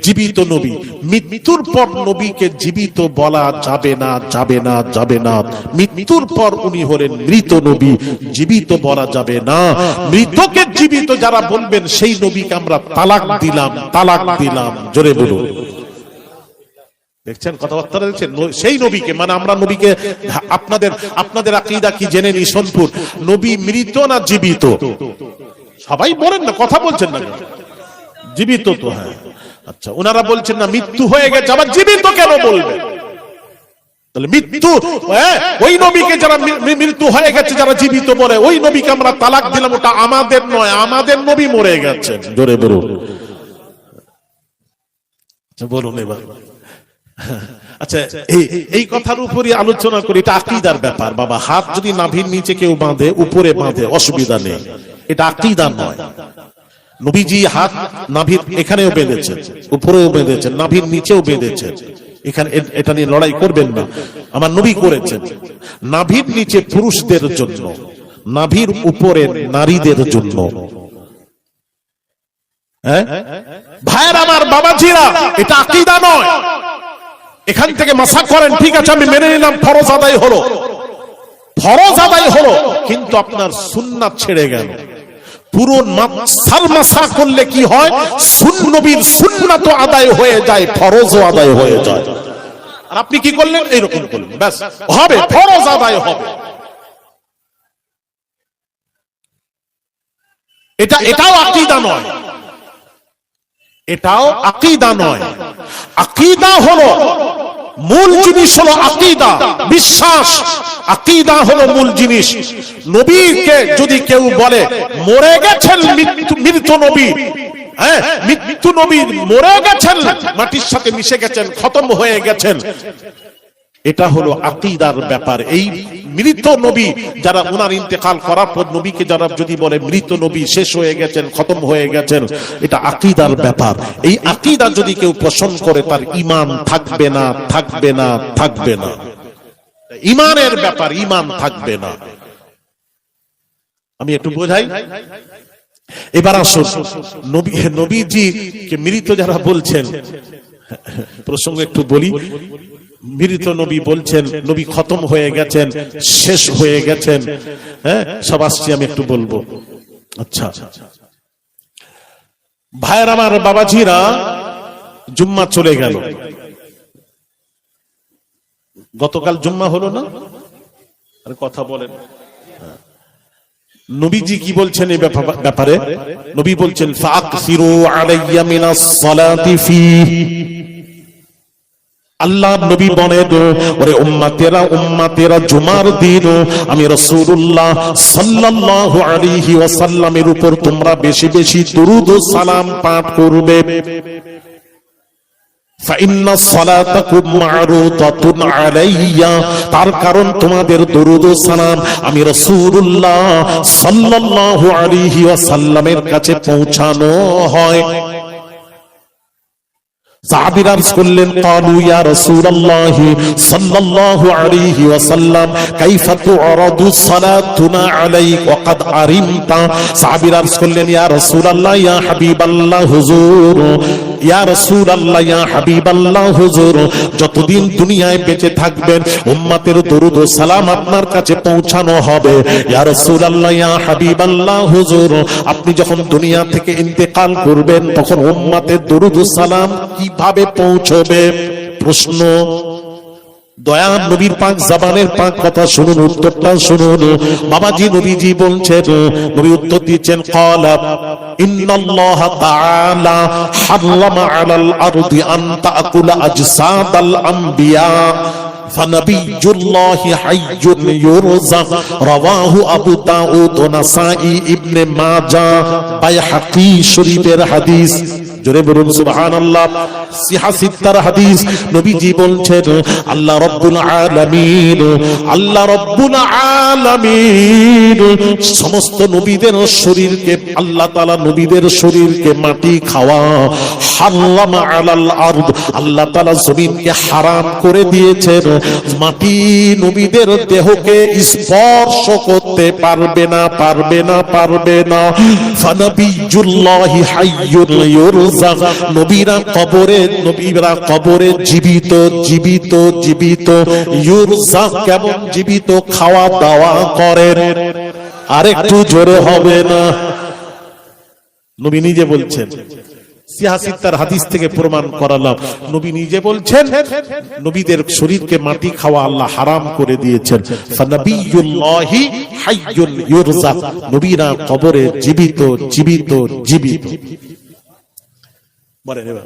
জীবিত নবী, মৃত্যুর পর নবীকে জীবিত বলা যাবে না, যাবে না, যাবে না। মৃত্যুর পর উনি হলেন মৃত নবী, জীবিত বলা যাবে না। মৃতকে জীবিত যারা বলবেন, সেই নবীকে আমরা তালাক দিলাম, তালাক দিলাম। জোরে বলুন। দেখছেন কথাবার্তা, দেখছেন? সেই নবীকে, মানে আমরা নবীকে, আপনাদের আকীদা কি জেনে নি সোনপুর, নবী মৃত না জীবিত? সবাই বলেন না, কথা বলছেন না। জীবিত তো, হ্যাঁ, আচ্ছা। ওনারা বলছেন না মৃত্যু হয়ে গেছে, আবার জীবিত কেন বলবেন? তাহলে মৃত্যু, ওই নবীকে যারা মৃত্যু হয়ে গেছে, যারা জীবিত বলে, ওই নবীকে আমরা তালাক দিলাম, ওটা আমাদের নয়, আমাদের নবী মরে গেছেন। জোরে বলুন। বলুন এবার। আচ্ছা, এই কথার উপরই আলোচনা করি। এটা আকীদার ব্যাপার বাবা। হাত যদি নাভির নিচে কেউ বাঁধে, উপরে বাঁধে, অসুবিধা নেই, এটা আকীদা নয়। নবীজি হাত নাভির এখানেও বেঁধেছেন, উপরেও বেঁধেছেন, নাভির নিচেও বেঁধেছেন। এখানে এটা নিয়ে লড়াই করবেন না, আমার নবী করেছেন। নাভির নিচে পুরুষদের জন্য, নাভির উপরে নারীদের জন্য। ভাইয়ের আমার, বাবাজিরা, এটা আকীদা নয়। এখান থেকে মাসা করেন, ঠিক আছে, আমি মেনে নিলাম, ফরজ আদায় হলো, ফরজ আদায় হলো, কিন্তু আপনার সুন্নাত ছেড়ে গেল। পুরো মাসা করলে কি হয়? নবীর সুন্নাত আদায় হয়ে যায়, ফরজও আদায় হয়ে যায়। আর আপনি কি করলেন? এইরকম করলেন, ব্যাস, হবে, ফরজ আদায় হবে। এটাও আকীদা নয়, এটাও আকীদা নয়। আকীদা হলো মূল জিনিস, হলো আকীদা, বিশ্বাস। আকীদা হলো মূল জিনিস। নবীকে যদি কেউ বলে মরে গেছেন, মৃত নবী, মৃত্যু নবী মরে গেছেন, মাটির সাথে মিশে গেছেন, খতম হয়ে গেছেন, এটা হলো আকীদার ব্যাপার। এই মৃত নবী যারা ওনার ইন্তেকাল করার পর নবীকে যারা যদি বলে মৃত নবী, শেষ হয়ে গেছেন, খতম হয়ে গেছেন, এটা আকীদার ব্যাপার। এই আকীদা যদি কেউ পোষণ করে, তার ঈমান থাকবে না, থাকবে না, থাকবে না। ঈমানের ব্যাপার, ঈমান থাকবে না। আমি একটু বোঝাই। এবার আসুন, নবীজি কে মৃত যারা বলছেন, প্রসঙ্গ একটু বলি। মৃত নবী বলছেন, নবী খতম হয়ে গেছেন, শেষ হয়ে গেছেন, হ্যাঁ, সব আসছি, আমি একটু বলবো। আচ্ছা ভাইয়ের আমার, বাবাজিরা, জুম্মা চলে গেল, গতকাল জুম্মা হলো না? আর কথা বলেন। নবীজি কি বলছেন এই ব্যাপারে? নবী বলছেন ফাকসিরু আলাইয়া মিনাস সালাতি ফি, আল্লাহ নবী বলেন, ওরে উম্মতেরা জুমার দিন আমি রাসূলুল্লাহ সাল্লাল্লাহু আলাইহি ওয়াসাল্লামের উপর তোমরা বেশি বেশি দুরূদ ও সালাম পাঠ করবে। তার কারণ তোমাদের দুরূদ ও সালাম আমি রাসূলুল্লাহ সাল্লাল্লাহু আলাইহি ওয়াসাল্লামের কাছে পৌঁছানো হয়। সাহাবীরা আরজ করলেন, ক্বালু ইয়া রাসূলুল্লাহ সাল্লাল্লাহু আলাইহি ওয়াসাল্লাম কাইফা তু'রাদু সালাতুনা আলাইক ওয়া ক্বাদ আরিমতা। সাহাবীরা আরজ করলেন, ইয়া রাসূলুল্লাহ ইয়া হাবিবাল্লাহ হুজুর, ইয়া রাসূলুল্লাহ ইয়া হাবিবাল্লাহ হুজুর, যতদিন দুনিয়ায় বেঁচে থাকবেন উম্মতের দরুদ ও সালাম আপনার কাছে পৌঁছানো হবে। ইয়া রাসূলুল্লাহ ইয়া হাবিবাল্লাহ হুজুর, আপনি যখন দুনিয়া থেকে ইন্তেকাল করবেন তখন উম্মতের দরুদ ও সালাম কিভাবে পৌঁছবে? প্রশ্ন। দয়া নবীর পাক জবানের পাক কথা শুনুন, উত্তরটা শুনুন। বাবাজি নবীজি বলছেন, নবী উত্তর দিচ্ছেন, ক্বালা ইন্নাল্লাহা তাআলা হারামা আলাল আরদি আন তাকুলা আজসাদাল আম্বিয়া ফানাবিয়ুল্লাহি হাইয়ুন ইউরযাক। রাওয়াহু আবু দাউদ ও নাসাই, ইবনে মাজাহ, বাইহাকি শরীফের হাদিস। জোরে বলুন সুবহানাল্লাহ। সিহা সিত্তার হাদিস। নবীজি বলছেন, আল্লাহ রাব্বুল আলামিন, আল্লাহ রাব্বুল আলামিন সমস্ত নবীদের শরীরকে, আল্লাহ তাআলা নবীদের শরীরকে মাটি খাওয়া হারামা আলাল আরদ, আল্লাহ তাআলা জমিনকে হারাম করে দিয়েছেন। মাটি নবীদের দেহকে স্পর্শ করতে পারবে না, পারবে না, পারবে না। ফানাবিয়ুল্লাহি হাইয়ুন ইউরযাক, নবীরা কবরে জীবিত জীবিত জীবিত। ইউরযাক কেমন জীবিত? খাওয়া দাওয়া করেন। আরেকটু জোরে হবে না? নবী নিজে বলছেন, সিয়াসিত্তার হাদিস থেকে প্রমাণ করালাম, নবী নিজে বলছেন নবীদের শরীরকে মাটি খাওয়া আল্লাহ হারাম করে দিয়েছেন। ফানাবিয়ুল্লাহি হাইয়ুন ইউরযাক, নবীরা কবরে জীবিত জীবিত জীবিত। বলেন এবার,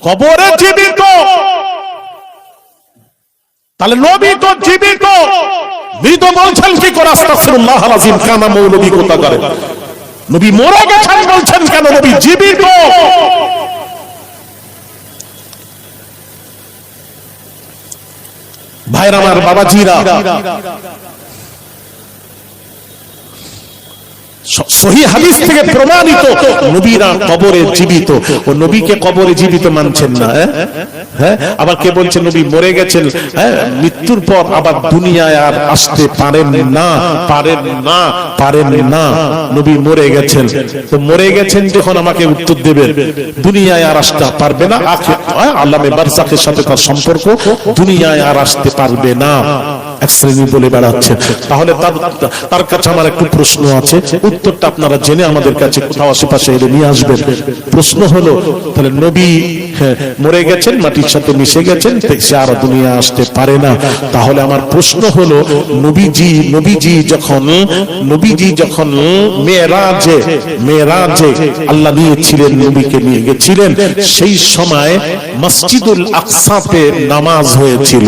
কবরে জীবিত, তাহলে নবী তো জীবিত, মৃত বলছেন কি করে? আস্তাগফিরুল্লাহ আযীম, কানা মৌলবী কথা করে। নবী মরে গেছেন বলছেন কেন? নবী জীবিত। ভাইরা আমার, বাবাজিরা, সহিহ হাদিস থেকে প্রমাণিত নবীরা কবরে জীবিত। ও নবীকে কবরে জীবিত মানছেন না? হ্যাঁ, আবার কে বলছেন নবী মরে গেছেন, মৃত্যুর পর আবার দুনিয়ায় আর আসতে পারেন না, পারেন না, পারেন না। নবী মরে গেছেন, তো মরে গেছেন যখন আমাকে উত্তর দেবেন দুনিয়ায় আর আসতে পারবে না, আল্লামে বারজাখের সাথে তার সম্পর্ক, দুনিয়ায় আর আসতে পারবে না, এক শ্রেণী বলে বেড়াচ্ছেন। তাহলে তার কাছে আমার একটু প্রশ্ন আছে, উত্তরটা আপনারা জেনে আমাদের কাছে কোথাও আশেপাশে এলে নিয়ে আসবেন। প্রশ্ন হলো, তাহলে নবী মরে গেছেন, মাটির সাথে মিশে গেছেন, সে আর দুনিয়া আসতে পারে না। তাহলে আমার প্রশ্ন হলো, নবীজি যখন মেরাজে আল্লাহ নিয়েছিলেন, নবীকে নিয়ে গেছিলেন, সেই সময় মসজিদুল আকসাতে নামাজ হয়েছিল।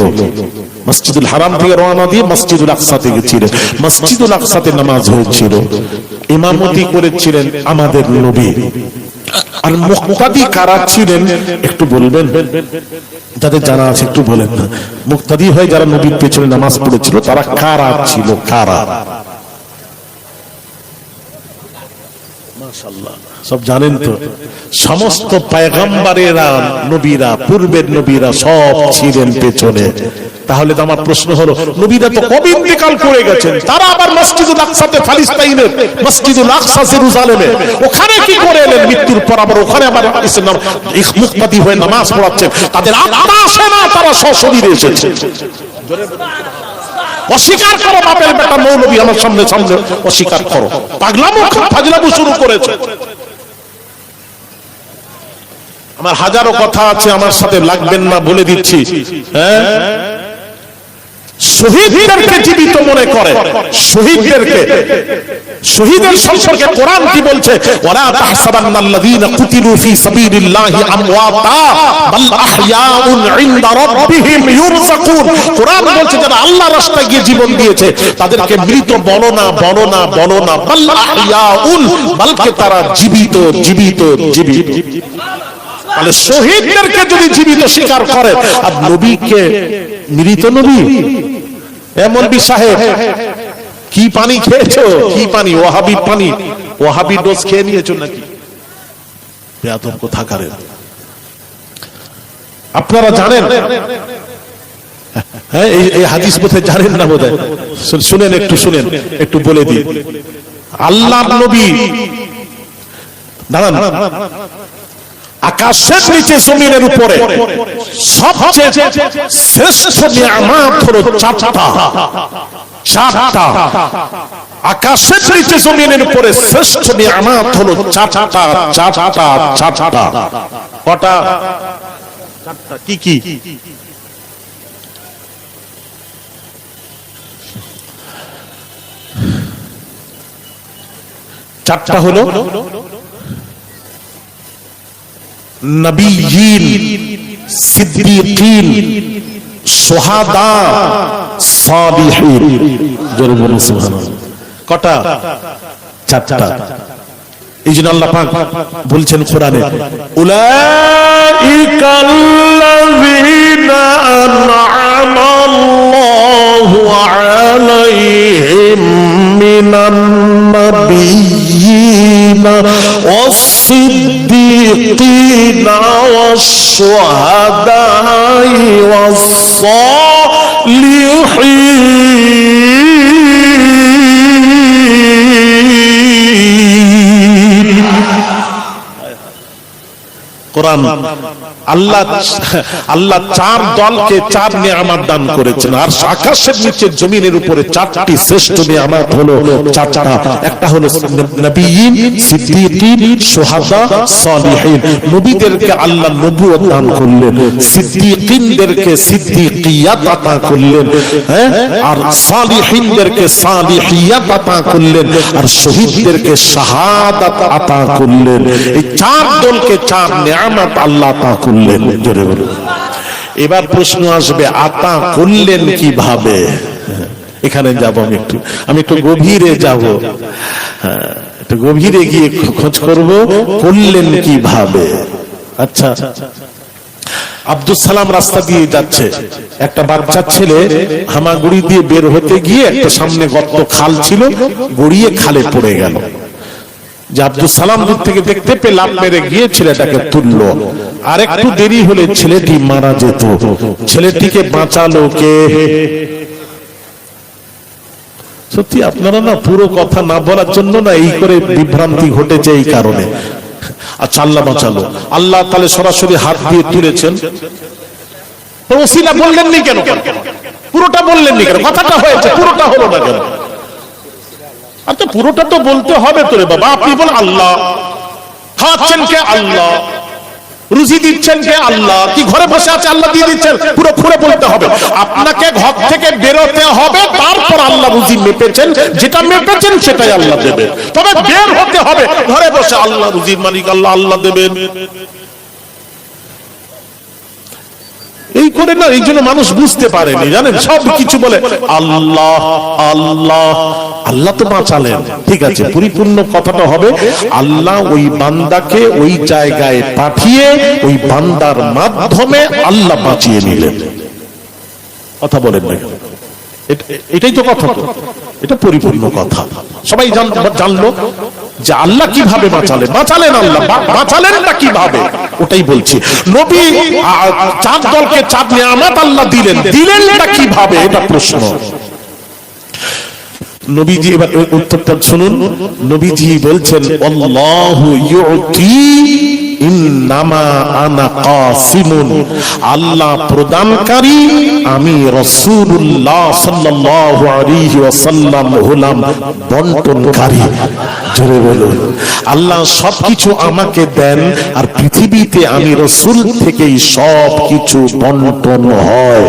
মসজিদুল হারাম থেকে রওনা দিয়ে মসজিদুল আকসাতে গেছিলেন, মসজিদুল আকসাতে নামাজ হয়েছিল। ইমামতি করেছিলেন আমাদের নবী। আর মুক্তাদি কারা ছিলেন একটু বলবেন? যাদের জানা আছে একটু বলেন না। মুক্তাদি হয়ে যারা নবীর পেছনে নামাজ পড়েছিল তারা কারা ছিল? কারা? মাশাআল্লাহ, সব জানেন তো? সমস্ত পয়গম্বরেরা, নবীরা, পূর্বের নবীরা সব ছিলেন পেছনে। তাহলে তো আমার প্রশ্ন হলো, নবীরা তো কবে ইন্তেকাল করে গেছেন, তারা আবার মসজিদুল আকসাতে, ফিলিস্তিনের মসজিদুল আকসা জেরুজালেমে, ওখানে কি করে এলেন মৃত্যুর পর? আবার ওখানে আবার ইসলাম মুক্তাদি হয়ে নামাজ পড়াচ্ছেন। তাদের আত্মা আসে না, তারা সশরীরে এসেছে। অস্বীকার করো, বাপের বেটা মৌলবী আমার সামনে সামনে অস্বীকার করো। ফাজলামো শুরু করেছে। আমার হাজারো কথা আছে, আমার সাথে লাগবেন না, বলে দিচ্ছি। হ্যাঁ, শহীদদেরকে জীবিত মনে করে। শহীদদেরকে, শহীদের সম্পর্কে কোরআন কি বলছে? ওয়ালা তাহসাবান্নাল্লাযীনা কুতিলু ফী সাবিলিল্লাহি আমওয়াতা বাল আহইয়াউন ইনদা রাব্বিহিম ইউরযাকুন। কোরআন বলছে যারা আল্লাহর রাস্তায় গিয়ে জীবন দিয়েছে তাদেরকে মৃত বলো না, বলো না, বলো না, বাল আহইয়াউন, বলকে তারা জীবিত, জীবিত, জীবিত। তাহলে শহীদদেরকে যদি জীবিত স্বীকার করে, আর নবীকে মৃত নবী, এমন সাহেব কি পানি খেয়েছো? কি পানি? ওয়াহাবি পানি, ওয়াহাবি ডোজ খেয়ে নিয়েছো নাকি? বেয়াদব কোথাকারে। আপনারা জানেন, হ্যাঁ, এই হাদিস বোধহয় জানেন না বোধহয়। শুনেন, একটু শুনেন, একটু বলে দিই। আল্লাহর নবী, দাঁড়ান, আকাশের নিচে জমিনের উপরে সবচেয়ে শ্রেষ্ঠ নিয়ামত হলো চারটা। চারটা। আকাশের নিচে জমিনের উপরে শ্রেষ্ঠ নিয়ামত হলো চারটা, চারটা, চারটা। কটা? চারটা। কি কি? চারটা হলো নবিয়্যিন, সিদ্দীকীন, শুহাদা, সালিহিন। জোরে বলুন সুবহানাল্লাহ। কটা? চারটা। এই জন্য আল্লাহ পাক বলছেন কোরআনে, উলাইকাল্লাযীনা আন'আমাল্লাহু আলাইহিম মিনান নাবিয়্যিনা ওয়াস-সিদ্দীকীনা ওয়াশ-শুহাদা'i ওয়াস-সালিহিন। কোরআন আল্লাহ চার দলকে চার নিয়ামত দান করেছেন, আর আকাশের নিচে জমিনের উপরে চারটি শ্রেষ্ঠ নিয়ামত হলো চারটা। একটা হলো নবিয়্যিন, সিদ্দীকীন, শুহাদা, সালিহিন। নবীদেরকে আল্লাহ নবুয়ত দান করলেন, সিদ্দীকীনদেরকে সিদ্দীকিয়াত আতা করলেন, হ্যাঁ, আর সালিহিনদেরকে সালিহিয়াত আতা করলেন, আর শহীদদেরকে শাহাদাত আতা করলেন। এই চার দলকে চার নিয়ামত আল্লাহ আতা করলেন। জোরে বলুন। এবার প্রশ্ন আসবে, আতা করলেন কিভাবে? এখানে যাব আমি একটু গভীরে যাব, একটু গভীরে গিয়ে খোঁজ করব করলেন কিভাবে। আচ্ছা, আব্দুল সালাম রাস্তা দিয়ে যাচ্ছে, একটা বাচ্চা ছেলে হামাগুড়ি দিয়ে বের হতে গিয়ে একটা সামনে গর্ত খাল ছিল, গড়িয়ে খালে পড়ে গেল। যে আব্দুল সালাম দূর থেকে দেখতে পেয়ে লাফ মেরে গিয়ে ছেলেটাকে তুললো। আর একটু দেরি হলে ছেলেটি মারা যেত। ছেলেটিকে বাঁচালো কে? সত্যি আপনারা না পুরো কথা না বলার জন্য না এই করে বিভ্রান্তি ঘটেছে, এই কারণে। আচ্ছা, আল্লাহ বাঁচালো। আল্লাহ তাহলে সরাসরি হাত দিয়ে তুলেছেন, ওসিলা বললেন নি কেন? পুরোটা বললেন নি কেন? কথাটা হয়েছে, পুরোটা হলো না কেন? আচ্ছা, পুরোটা তো বলতে হবে তো রে বাবা। আপনি বলেন আল্লাহ, খাওয়াচ্ছেন কে? আল্লাহ। রুজি দিচ্ছেন কে? আল্লাহ। কি ঘরে বসে আছে আল্লাহ দিয়ে দিচ্ছেন? পুরো খুলে বলতে হবে। আপনাকে ঘর থেকে বেরোতে হবে, তারপর আল্লাহ রুজি মেপেছেন, যেটা মেপেছেন সেটাই আল্লাহ দেবেন। তবে বের হতে হবে, ঘরে বসে আল্লাহ রুজির মালিক আল্লাহ, আল্লাহ দেবেন এই করে না। এই জন্য মানুষ বুঝতে পারেনি, জানেন, সব কিছু বলে আল্লাহ আল্লাহ। আল্লাহ তো বাঁচালেন, ঠিক আছে, পরিপূর্ণ কথাটা হবে আল্লাহ ওই বান্দাকে ওই জায়গায় পাঠিয়ে ওই বান্দার মাধ্যমে আল্লাহ বাঁচিয়ে নিলেন। কথা বলেন না, এটাই তো কথা, তো এটা পরিপূর্ণ কথা। সবাই জানলো যে আল্লাহ কিভাবে বাঁচালেন। বাঁচালেন আল্লাহ, বাঁচালেন না কিভাবে, ওটাই বলছি। নবী চার দলকে চার নিয়ামত আল্লাহ দিলেন, দিলেন না কিভাবে, এটা প্রশ্ন। নবীজি এবার উত্তরটা শুনুন। নবীজি বলছেন, আল্লাহু ইউতি ইন্নামা আনা কাসিমুন। আল্লাহ প্রদানকারী, আমি রাসূলুল্লাহ সাল্লাল্লাহু আলাইহি ওয়াসাল্লাম হলাম বন্টনকারী। জোরে বলুন। আল্লাহ সবকিছু আমাকে দেন, আর পৃথিবীতে আমি রাসূল থেকেই সবকিছু বন্টন হয়।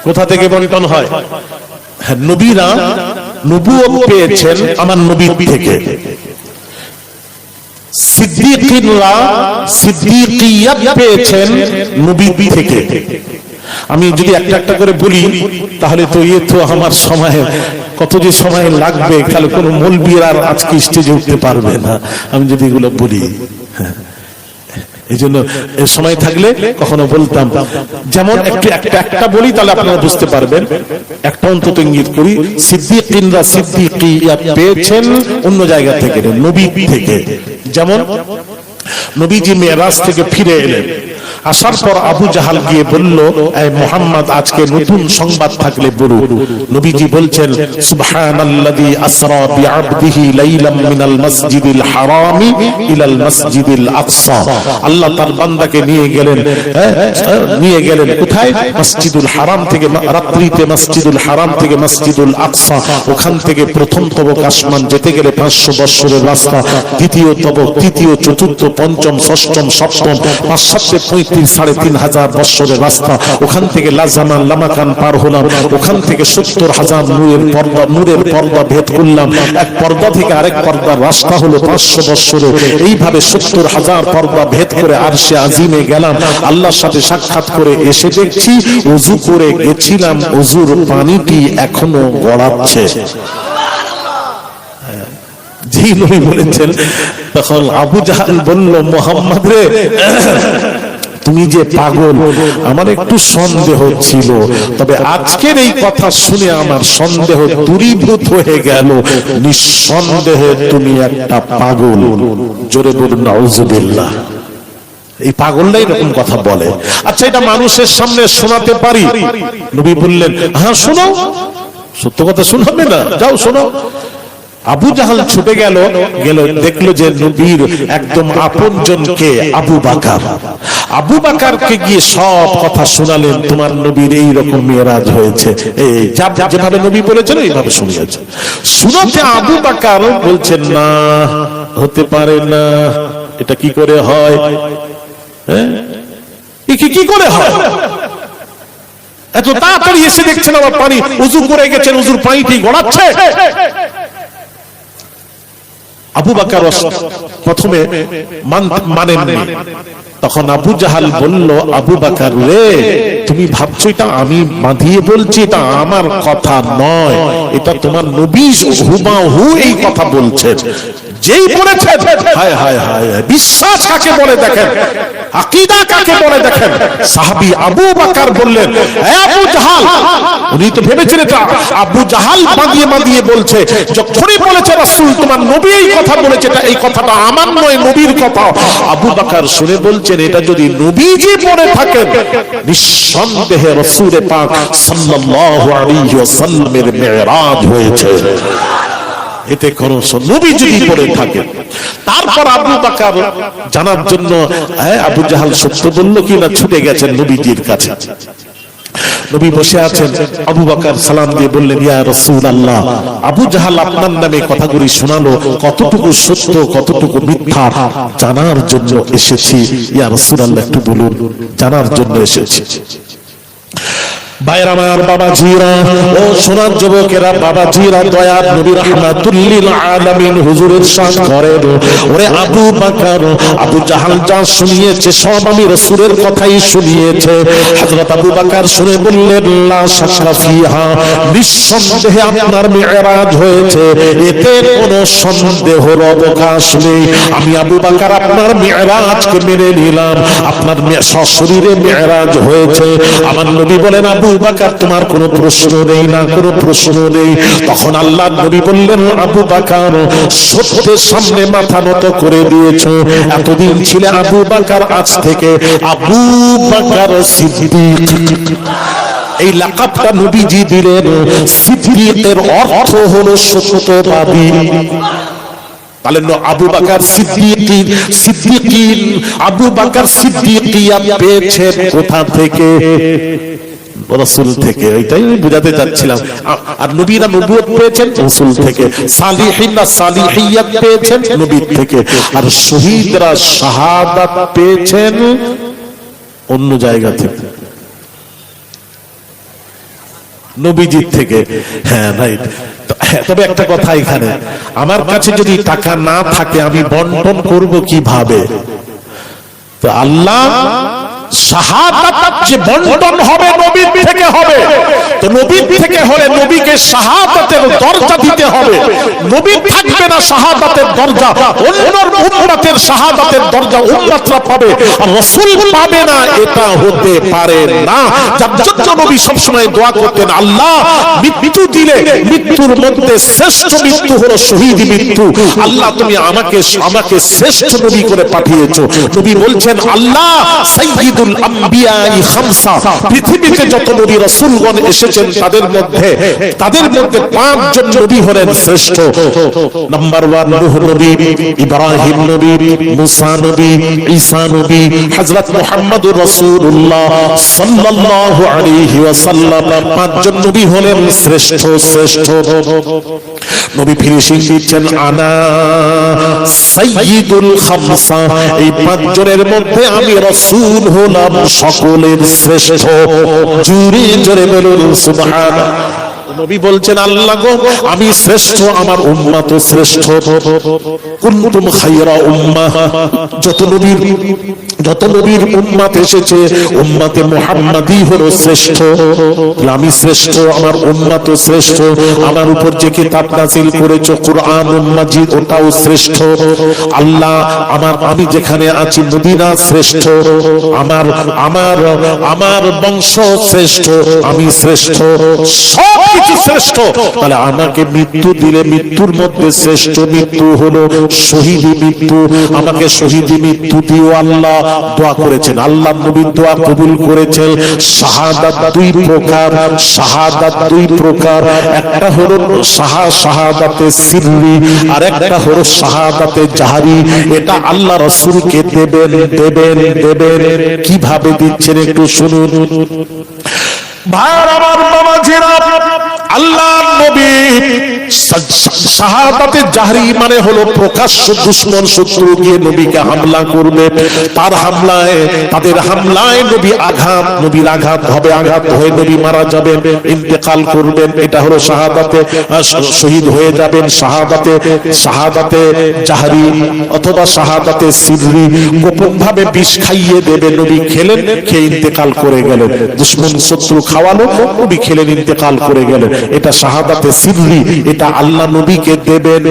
কোথা থেকে বন্টন হয়? হ্যাঁ, নবীরা নবুয়ত পেয়েছেন আমার নবী থেকে, সিদ্দিকীনরা সিদ্দিকিয়াত পেয়েছেন নবী থেকে। আমি যদি একটা একটা করে বলি তাহলে তো আমার সময় কত যে সময় লাগবে, তাহলে কোনো মৌলবী আর আজকে স্টেজে উঠতে পারবে না আমি যদি এগুলো বলি। এই জন্য সময় থাকলে কখনো বলতাম। যেমন একটা বলি তাহলে আপনারা বুঝতে পারবেন। একটা অন্তত ইঙ্গিত করি, সিদ্দিকীনরা সিদ্দিকিয়াত পেয়েছেন অন্য জায়গা থেকে, নবী থেকে। যেমন নবীজি মেরাজ থেকে ফিরে এলেন, আসার পর আবু জাহাল গিয়ে বলল, এই মুহাম্মদ আজকে নতুন সংবাদ থাকলে বলুন। নবীজি বলছেন, সুবহানাল্লাযী আসরা বিআবদিহি লাইলাম মিনাল মাসজিদিল হারামি ইলাল মাসজিদিল আকসা। আল্লাহ তার বান্দাকে নিয়ে গেলেন কোথায়? মসজিদুল হারাম থেকে, রাত্রিতে মসজিদুল হারাম থেকে মসজিদুল আকসা। ওখান থেকে প্রথম তবক আসমান যেতে গেলে 500 বছরের রাস্তা, দ্বিতীয় তবক, তৃতীয়, চতুর্থ, পঞ্চম, ষষ্ঠম, সপ্তম, 5-3.5 বছরের রাস্তা। ওখান থেকে লাজামান লামাকান পার হলাম, ওখান থেকে 70,000 নূরের পর্দা ভেদ করলাম। এক পর্দা থেকে আরেক পর্দার রাস্তা হলো 500 বছরের। এইভাবে 70,000 পর্দা ভেদ করে আরশে আজিমে গেলাম। আল্লাহর সাথে সাক্ষাৎ করে এসে দেখছি ওযু করে গেছিলাম, ওযুর পানিটি এখনো গড়াচ্ছে। জি নবী বলেছেন। তখন আবু জাহাল বলল, মুহাম্মদ রে, তুমি যে পাগল, আমার একটু সন্দেহ ছিল, তবে আজকের এই কথা শুনে আমার সন্দেহ দূরীভূত হয়ে গেল। নিঃসন্দেহে তুমি একটা পাগল। জোরে বলুন নাউজুবিল্লাহ। এই পাগলটাই এরকম কথা বলে। আচ্ছা, এটা মানুষের সামনে শোনাতে পারি? নবী বললেন, হ্যাঁ শোনাও। সত্য কথা শোনাবে না? যাও শোনাও। আবু জাহাল ছুটে গেল, দেখলো যে নবীর একদম আপনজনকে আবু বাকারকে গিয়ে সব কথা শোনালেন। তোমার নবীর এই রকম মেরাজ হয়েছে, যেভাবে নবী বলেছেন এইভাবে শুনিয়েছে। শুনাতে আবু বাকার বলছেন, না হতে পারে না, এটা কি করে হয়? কি করে হয়? এত তাড়াতাড়ি এসে দেখছেন আবার পানি, উযু করে গেছেন, উযুর পানিটি গড়াচ্ছে। আবু বকর প্রথমে মানেননি। তখন আবু জাহাল বলল, আবু বকর রে, তুমি ভাবছো এটা আমি বাঁধিয়ে বলছি, এটা আমার কথা নয়, এটা তোমার নবী হুবহু এই কথা বলছেন। যেই বলেছেন, হায় হায় হায়, বিশ্বাস কাকে বলে দেখেন, আকীদা কাকে বলে দেখেন। সাহাবী আবু বকর বললেন, হে আবু জাহাল, উনি তো ভেবেছেন এটা আবু জাহাল বাঁধিয়ে বলছে। যখনই বলেছে রাসূল তোমার নবী এই কথা বলেছে, এটা এই কথাটা আমার নয়, নবীর কথা। আবু বকর শুনে বলছেন, এটা যদি নবীজি বলে থাকেন, নিঃসন্দেহে রাসূল পাক সাল্লাল্লাহু আলাইহি ওয়াসাল্লামের মেরাজ হয়েছে। এতে কোন নবী যদি বলে থাকেন। তারপর আবু বকর জানার জন্য, আবু জাহাল সত্য বলল কিনা, ছুটে গেছেন নবীজির কাছে। নবী বসে আছেন, আবু বকর সালাম দিয়ে বললেন, ইয়া রাসূলুল্লাহ, আবু জাহাল আপনার নামে কথাগুলি শোনালো, কতটুকু সত্য কতটুকু মিথ্যা জানার জন্য এসেছি। ইয়া রাসূলুল্লাহ, একটু বলুন, জানার জন্য এসেছি। ভাইরা আমার, বাবাজিরা, ও সোনার যুবকেরা, বাবাজিরা, দয়ার নবী রাহমাতুল লিল আলামিন হুজুরের সাথ করেন, ওরে আবু বকর, আবু জাহাল যা শুনিয়েছে সব আমি রাসূলের কথাই শুনিয়েছে। হযরত আবু বকর শুনে বললেন, লা শাক্কা ফিহা, নিঃসন্দেহে আপনার মিরাজ হয়েছে, এতে কোনো সন্দেহের অবকাশ নেই। আমি আবু বকর আপনার মিরাজকে মেনে নিলাম, আপনার সশরীরে মিরাজ হয়েছে। আমার নবী বলেন, আবু বকর তোমার কোনো প্রশ্ন নেই না, কোনো প্রশ্ন নেই। তখন আল্লাহর নবী বললেন, আবু বকর সত্যের সামনে মাথা নত করে দিয়েছো। এতদিন ছিলে আবু বকর, আজ থেকে আবু বকর সিদ্দিক। এই লাকাবটা নবীজি দিলেন। সিদ্দিকের অর্থ হলো সত্যবাদী। তাহলে আবু বকর সিদ্দিকিন, আবু বকর সিদ্দিকিয়াত পেয়েছেন কোথা থেকে? রাসূল থেকে। এটাই আমি বুঝাতে যাচ্ছিলাম। আর নবীরা নবুয়ত পেয়েছেন রাসূল থেকে, সালিহিনরা সালিহিয়াত পেয়েছেন নবী থেকে, আর শহীদরা শাহাদাত পেয়েছেন অন্য জায়গা থেকে। নবীজির থেকে। হ্যাঁ রাইট। তবে একটা কথা এখানে, আমার কাছে যদি টাকা না থাকে আমি বন্টন করব কিভাবে? তো আল্লাহ শাহাদাত যে বন্টন হবে নবীর থেকে হবে, তো নবীর থেকে হলে নবীকে শাহাদাতের দরজা দিতে হবে। নবী থাকবে না শাহাদাতের দরজা, অন্যর উম্মতের শাহাদাতের দরজা উম্মতরা পাবে আর রাসূল পাবে না, এটা হতে পারে না। যার জন্য নবী সবসময় দোয়া করতেন, আল্লাহ মৃত্যু দিলে মৃত্যুর মধ্যে শ্রেষ্ঠ মৃত্যু হলো শহীদ মৃত্যু। আল্লাহ তুমি আমাকে শ্রেষ্ঠ নবী করে পাঠিয়েছো। নবী বলছেন, আল্লাহ সাইয়্যিদুল আম্বিয়া খামসা, পৃথিবীতে যত নবী রাসূলগণ এসেছেন তাদের মধ্যে 5 জন নবী হলেন শ্রেষ্ঠ। নাম্বার 1 নূহ নবী, ইব্রাহিম নবী, মুসা নবী, ঈসা নবী, হযরত মুহাম্মদুর রাসূলুল্লাহ সাল্লাল্লাহু আলাইহি ওয়াসাল্লাম। 5 জন নবী হলেন শ্রেষ্ঠ। নবী ফিনিশিং দিচ্ছেন, আনা সাইয়্যিদুল খামসা, এই 5 জনের মধ্যে আমি রাসূল হলাম সকলের শ্রেষ্ঠ। জোরে জোরে বলুন সুবহানাল্লাহ। নবী বলছেন, আল্লাহ গো আমি শ্রেষ্ঠ, আমার উম্মত শ্রেষ্ঠ। কুনতুম খায়রা উম্মাহ, যত নবীর উম্মত এসেছে উম্মতে মুহাম্মাদি হলো শ্রেষ্ঠ। আমি শ্রেষ্ঠ, আমার উম্মত শ্রেষ্ঠ। আমার উপর যে কিতাব নাযিল করেছো কুরআনুল মাজিদ, ওটাও শ্রেষ্ঠ। আল্লাহ আমি যেখানে আছি মদিনা শ্রেষ্ঠ, আমার বংশ শ্রেষ্ঠ, আমি শ্রেষ্ঠ, সব কিছু শ্রেষ্ঠ। তাহলে আমাকে মৃত্যু দিলে মৃত্যুর মধ্যে শ্রেষ্ঠ মৃত্যু হলো শহীদি মৃত্যু। আমাকে শহীদি মৃত্যু দিও আল্লাহ। দোয়া করেছেন, আল্লাহ নবীর দোয়া কবুল করেছেন। শাহাদাত 2 প্রকার, শাহাদাত 2 প্রকার। একটা হলো শাহাদাতে সিররি, আর একটা হলো শাহাদাতে জাহরি। এটা আল্লাহ রাসূলকে দেবেন। কিভাবে দিচ্ছেন একটু শুনুন। ভাইরা আমার বাবাজিরা, আল্লাহ নবী শাহাদাতে জাহরি মানে হলো প্রকাশ্য দুশমন শত্রু গিয়ে নবীকে হামলা করবে, তাদের হামলায় নবীর আঘাত হবে, আঘাত হয়ে নবী মারা যাবেন, ইন্তেকাল করবেন। এটা হলো শাহাদাতে, শহীদ হয়ে যাবেন। শাহাদাতে জাহরি অথবা শাহাদাতে সিররি, গোপন ভাবে বিষ খাইয়ে দেবে, নবী খেলেন, খেয়ে ইন্তেকাল করে গেলেন। দুশমন শত্রু খাওয়ালো, নবী খেলেন, ইন্তেকাল করে গেলেন। এটা শাহাদাতে সিররি। এটা আল্লাহ নবীকে দেবেন।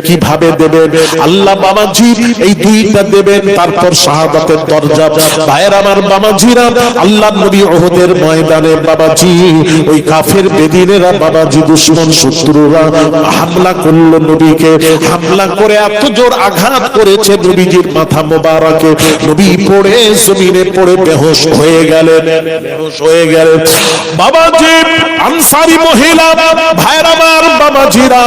কিভাবে দেবেন? আল্লাহ বাবাজি এই 2টা দেবেন, তারপর শাহাদাতের দরজা। ভাইয়ের আমার বাবাজিরা, আল্লাহ নবী উহুদের ময়দানে বাবাজি ওই কাফের বেদিনেরা বাবাজি দুশমন শত্রুরা হামলা করলো নবীকে। হামলা করে এত জোর আঘাত করেছে নবীজির মাথা মোবারকে, নবী পড়ে জমিনে পড়ে বেহুশ হয়ে গেলেন। বাবাজি আনসারী মহিলা ভাইরা আমার বাবাজিরা,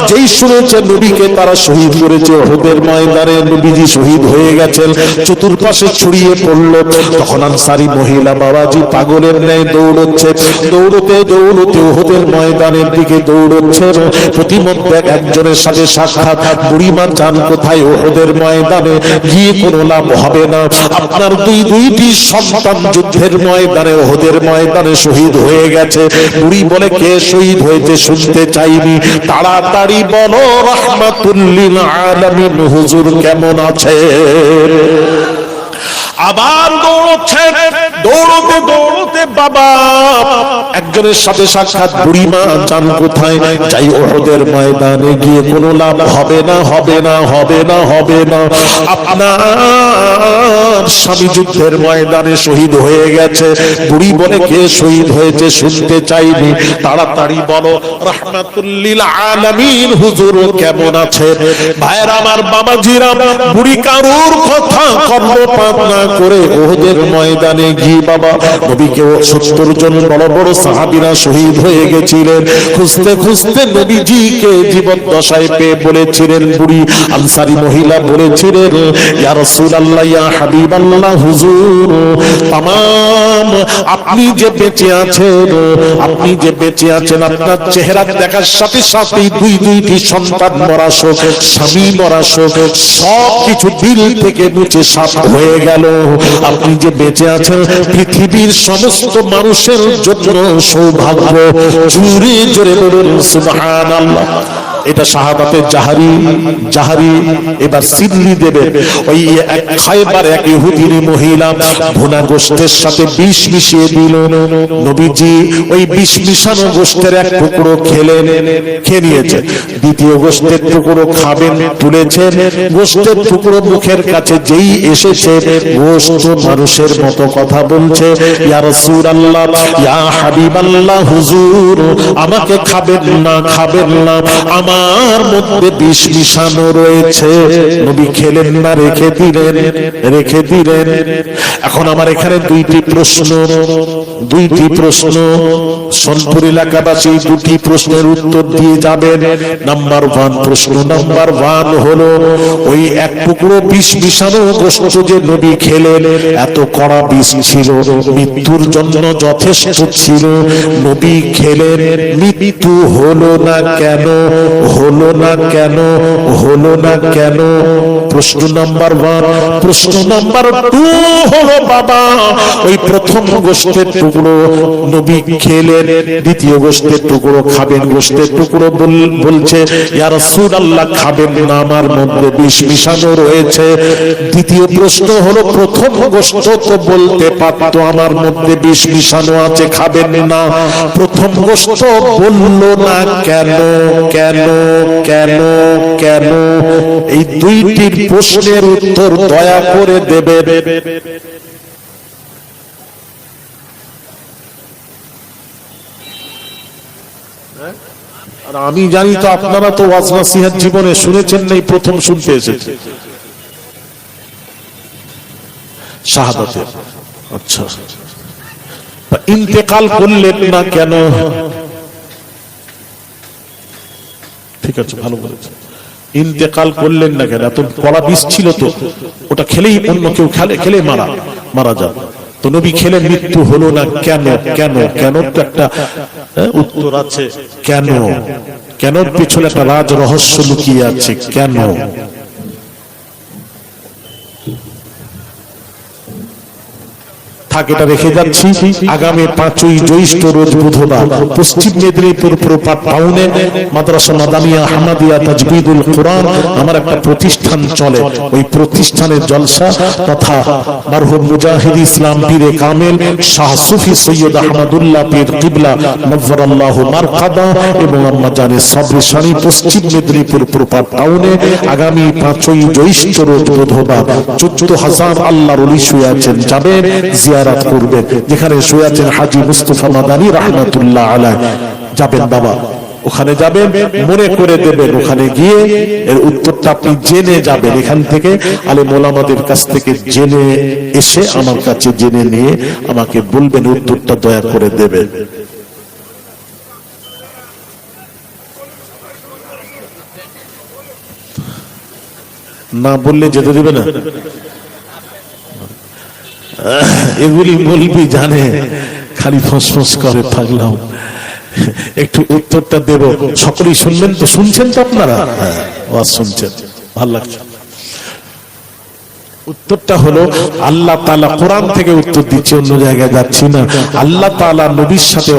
যেই শুনেছে নবীকে তারা শহীদ করেছে উহুদের ময়দানে, নবীজি শহীদ হয়ে গেছেন, চতুর্পাশে ছড়িয়ে পড়লো। তখন আনসারী মহিলা বাবাজি পাগলের ন্যায় দৌড়চ্ছে, দৌড়তে উহুদের ময়দানের দিকে দৌড়চ্ছে। প্রতিমধ্যে একজনের সাথে সাক্ষাৎ, বুড়িমা যান কোথায়? উহুদের ময়দানে গিয়ে কোনো লাভ হবে না, আপনার দুইটি সন্তান যুদ্ধের ময়দানে উহুদের ময়দানে শহীদ হয়ে গেছে। বুড়ি বলে, কে শহীদ হয়েছে শুনতে চাইনি, তাড়াতাড়ি বলো রাহমাতুল লিল আলামিন হুজুর কেমন আছে? আবার দৌড়তে বাবা একজনের সাথে সাক্ষাৎ, বুড়িমা যান কোথায়? যাই উহুদের ময়দানে গিয়ে কোনো লাভ হবে না। আপনার স্বামী যুদ্ধের ময়দানে শহীদ হয়ে গেছে। বুড়ি বলে, কে শহীদ হয়েছে শুনতে চাইনি, তাড়াতাড়ি বলো রাহমাতুল লিল আলামিন হুজুর কেমন আছে? ভাইরা আমার বাবাজিরা, বুড়ি কারুর কথা কর্ণপাত না করে উহুদের ময়দানে গিয়ে বাবা নবীকে 70 জন বড় বড় সাহাবীরা শহীদ হয়ে গেছিলেন। খুঁজতে নবীজিকে জীবদ্দশায় পেয়ে বলেছিলেন, বুড়ি আনসারী মহিলা বলেছিলেন, ইয়া রাসূলুল্লাহ, ইয়া হাবিবাল্লাহ হুজুর, তামাম আপনি যে বেঁচে আছেন, আপনার চেহারা দেখার সাথে সাথেই দুইটি সন্তান মরা শোক, স্বামী মরা শোক, সব কিছু দিল থেকে মুছে সাফ হয়ে গেল। আপনি যে বেঁচে আছেন পৃথিবীর সমস্ত মানুষের জন্য সৌভাগ্য। জোরে জোরে বলুন সুবহানাল্লাহ। এটা শাহাদাতের জাহারি। এবার সিদলি দেবে। ওই এক খায়বার এক ইহুদির মহিলা ভুনা গোশতের সাথে বিষ মিশিয়ে দিল। নবীজি ওই বিষ মিশানো গোশতের এক টুকরো খেয়ে নিয়েছে। দ্বিতীয় গোশতের টুকরো খাবেন তুলেছেন, গোশতের টুকরো মুখের কাছে যেই এসেছে, গোশত মানুষের মতো কথা বলছে, ইয়া রাসূলুল্লাহ, ইয়া হাবিবাল্লাহ, হুজুর আমাকে খাবেন না, আমার মধ্যে বিষ মিশানো রয়েছে। নবী খেলেন না, রেখে দিলেন। এখন আমার এখানে দুইটি প্রশ্ন সোনপুর এলাকাবাসী দুটি প্রশ্নের উত্তর দিয়ে যাবেন। প্রশ্ন নাম্বার 1 হলো, ওই এক টুকরো বিষ মিশানো গোশত যে নবী খেলেন, এত কড়া বিষ ছিল, মৃত্যুর জন্য যথেষ্ট ছিল, নবী খেলেন, মৃত্যু হলো না কেন? প্রশ্ন নাম্বার 1। প্রশ্ন নাম্বার 2 হলো, বাবা ওই প্রথম গোশতের টুকরো নবী খেলেন, দ্বিতীয় গোশতের টুকরো খাবেন, গোশতের টুকরো বলছে, ইয়া রাসূলুল্লাহ খাবেন না, আমার মধ্যে বিষ মিশানো রয়েছে। দ্বিতীয় প্রশ্ন হলো, প্রথম গোশত তো বলতে পারতো আমার মধ্যে বিষ মিশানো আছে, খাবেন না, প্রথম গোশত বললো না কেন? এই দুইটি প্রশ্নের উত্তর দয়া করে দেবে। আর আমি জানি তো আপনারা তো ওয়াজ নসিহত জীবনে শুনেছেন না, প্রথম শুনতে এসেছে শাহাদাতের। আচ্ছা, ইন্তেকাল করলেন না কেন? ঠিক আছে, ভালো বলেছেন। ইন্তেকাল করলেন না কেন? এত কড়া বিষ ছিল তো, ওটা খেলেই অন্য কেউ খেলে মারা যাবে, তো নবী খেলেন, মৃত্যু হলো না কেন? তো একটা উত্তর আছে। কেন পিছনে একটা রাজ রহস্য লুকিয়ে আছে। কেন? এটা রেখে যাচ্ছি। আগামী 5ই জ্যৈষ্ঠ রোজ বুধবার পশ্চিম মেদিনীপুর প্রপার টাউনে মাদ্রাসা মাদানিয়া আহমদিয়া তাজবিদুল কোরআন আমার একটা প্রতিষ্ঠান চলে। ওই প্রতিষ্ঠানের জলসা তথা মরহুম মুজাহিদ ইসলাম পীরে কামেল শাহ সুফি সৈয়দ আহমদুল্লাহ পীর কিবলা নওয়ারাল্লাহু মারকাদা এবং আম্মা জানে সবরিশানি পশ্চিম মেদিনীপুর প্রপার টাউনে আগামী 5ই জ্যৈষ্ঠ রোজ বুধবার 14,000 আল্লাহর ওলি শুয়ে আছেন, যাবেন জিয়ারত করবেন। যেখানে শুয়ে আছেন হাজী মুস্তাফা মাদানী রাহমাতুল্লাহ আলাইহি, যাবেন বাবা, ওখানে যাবেন, মনে করে দেবেন, ওখানে গিয়ে এর উত্তরটা আপনি জেনে যাবেন। এখান থেকে আলেম ওলামাদের কাছ থেকে জেনে এসে আমার কাছে জেনে নিয়ে আমাকে বলবেন, উত্তরটা দয়া করে দেবেন। না বললে যেতে দেবে না। এগুলি বলবি জানে, খালি ফসফস করে থাকলাম, একটু উত্তরটা দেব। সকলেই শুনবেন তো? শুনছেন তো আপনারা? হ্যাঁ, শুনছেন, ভালো লাগছে। উত্তরটা হলো, আল্লাহ তাআলা কোরআন থেকে উত্তর দিচ্ছে, অন্য জায়গায় যাচ্ছি না। আল্লাহ তাআলা নবীর সাথে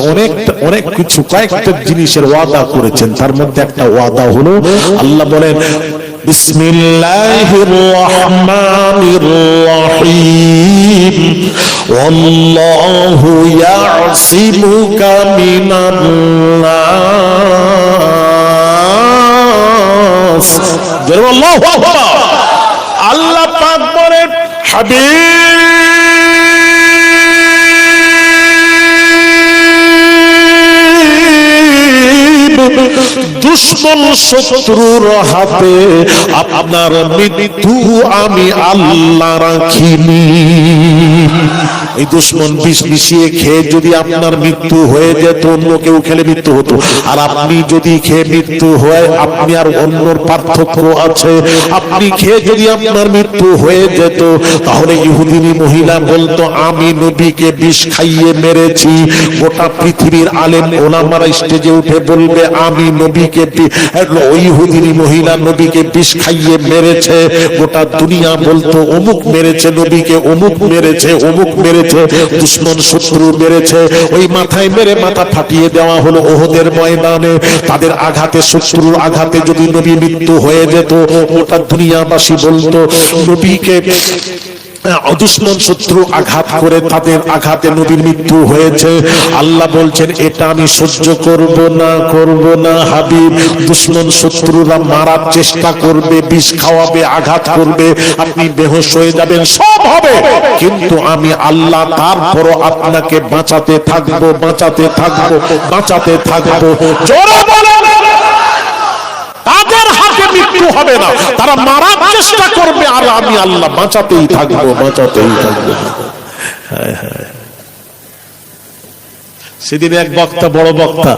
অনেক কিছু, কয়েকটা জিনিসের ওয়াদা করেছেন। তার মধ্যে একটা ওয়াদা হলো, আল্লাহ বলেন, বিসমিল্লাহির রহমানির রহিম, ওয়াল্লাহু ইয়াসিমুকা মিনান নাস। আল্লাহু আকবার। আল্লাহ পাক বলেন, হাবিব, দুশমন শত্রুর হাতে আপনার মৃত্যু আমি আল্লাহ রাখিনি। এই দুশমন বিষ মিশিয়ে খেয়ে যদি আপনার মৃত্যু হয়ে যেত, অন্য কেউ খেলে মৃত্যু হতো, আর আপনি যদি খেয়ে মৃত্যু হয়, আপনি আর অন্যর পার্থক্য আছে। আপনি খেয়ে যদি আপনার মৃত্যু হয়ে যেত, তাহলে ইহুদিনী মহিলা বলতো, আমি নবীকে বিষ খাইয়ে মেরেছি। গোটা পৃথিবীর আলেম ওলামারা স্টেজে উঠে বলবে, আমি নবীকে, ওই ইহুদিনী মহিলা নবীকে বিষ খাইয়ে মেরেছে। গোটা দুনিয়া বলতো, অমুক মেরেছে নবীকে, অমুক মেরেছে, অমুক মেরেছে। মেরেছে, দুশমন শত্রু মেরেছে, ওই মাথায় মেরে মাথা ফাটিয়ে দেওয়া হলো ওহদের ময়দানে। তাদের আঘাতে, শত্রুর আঘাতে যদি নবী মৃত্যু হয়ে যেত, ওটা দুনিয়াবাসী বলতো নবীকে দুশমন শত্রু আঘাত করে তাদের আঘাতে নবীর মৃত্যু হয়েছে। আল্লাহ বলছেন এটা আমি সহ্য করব না হাবিব। দুশমন শত্রুরা মারার চেষ্টা করবে, বিষ খাওয়াবে, আঘাত করবে, আপনি বেহুশ হয়ে যাবেন, সব হবে, কিন্তু আমি আল্লাহ তারপরও আপনাকে বাঁচাতে থাকবো। জোরে বলেন, তাদের হাতে মৃত্যু হবে না, তারা মারার চেষ্টা করবে, আর আমি আল্লাহ বাঁচাতেই থাকবো। সেদিন এক বক্তা, বড় বক্তা,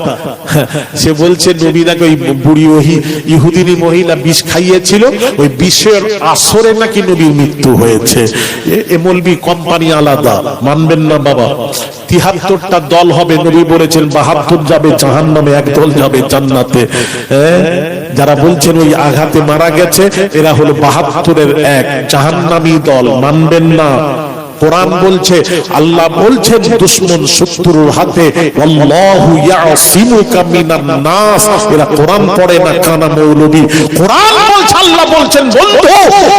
সে বলছে নবী নাকি ওই বুড়ি ইহুদিনী মহিলা বিষ খাইয়েছিল, ওই বিষের আসরে নাকি নবীর মৃত্যু হয়েছে। এ মৌলবি কোম্পানি আলাদা, মানবেন না বাবা। ৭৩টা দল হবে, নবী বলেছেন ৭২ যাবে জাহান্নামে, এক দল যাবে জান্নাতে। যারা বলছেন ওই আঘাতে মারা গেছে, এরা হলো ৭২-এর এক জাহান্নামী দল, মানবেন না। কোরআন বলছে, আল্লাহ বলছেন দুশমন শত্রুর হাতে, আল্লাহু ইয়াসিমুকা মিনান নাস। এরা কোরআন পড়ে না, কানা মৌলবী। কোরআন বলছে, আল্লাহ বলছেন, বন্ধু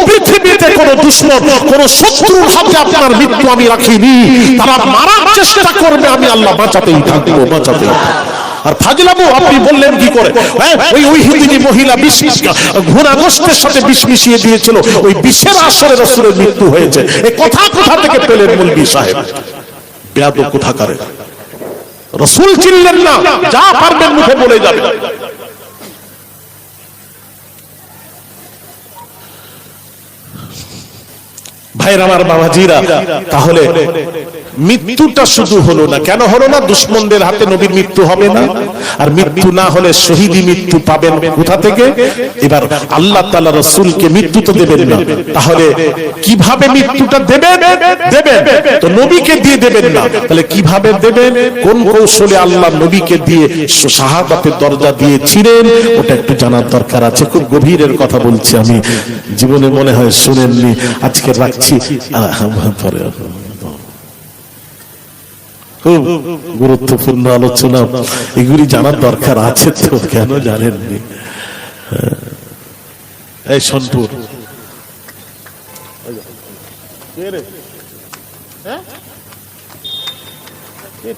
পৃথিবীতে কোন দুশমন, কোন শত্রুর হাতে আপনার মৃত্যু আমি রাখিনি। তারা মারার চেষ্টা করবে, আমি আল্লাহ বাঁচাতেই থাকবো। আর ফাজলামু আপনি বললেন কি করে? ওই ইহুদিনী মহিলা বিষ ঘোড়াগোশতের সাথে বিষ মিশিয়ে দিয়েছিল, ওই বিষের আসরে রাসূলের মৃত্যু হয়েছে। এই কথা কোথা থেকে পেলেন মৌলভী সাহেব? বেয়াদব কোথাকার। রাসূল চিনলেন না, যা পারবেন মুখে বলে যাবে। ভাইরা আমার, বাবাজিরা, তাহলে মৃত্যুটা শুধু হলো না, কেন হলো না? দুশমনদের হাতে নবীর মৃত্যু হবে না, আর মৃত্যু না হলে শহীদি মৃত্যু পাবেন কোথা থেকে? এবার আল্লাহ তাআলা রাসূলকে মৃত্যু তো দেবেন না, তাহলে কিভাবে মৃত্যুটা দেবেন? তো নবীকে দিয়ে দেবেন না, তাহলে কিভাবে দেবেন? কোন কৌশলে আল্লাহ নবীকে দিয়ে শাহাদাতের দরজা দিয়েছিলেন, ওটা একটু জানার দরকার আছে। খুব গভীরের কথা বলছি আমি, জীবনে মনে হয় শুনেননি, আজকে রাখছি, পরে খুব গুরুত্বপূর্ণ আলোচনা, এগুলি জানার দরকার আছে তো, কেন জানেননি? এই সোনপুর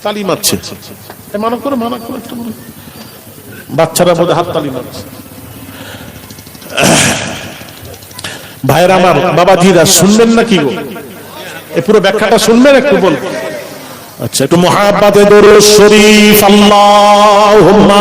তালি মারছে, মানা করে বাচ্চারা বোধ হাত তালি মারছে। ভাইরা আমার, বাবাজিরা, শুনবেন না কি গো? এই পুরো ব্যাখ্যাটা শুনবেন, একটু বল। আচ্ছা, একটু মুহাব্বতে দরুদ শরীফ, আল্লাহুম্মা।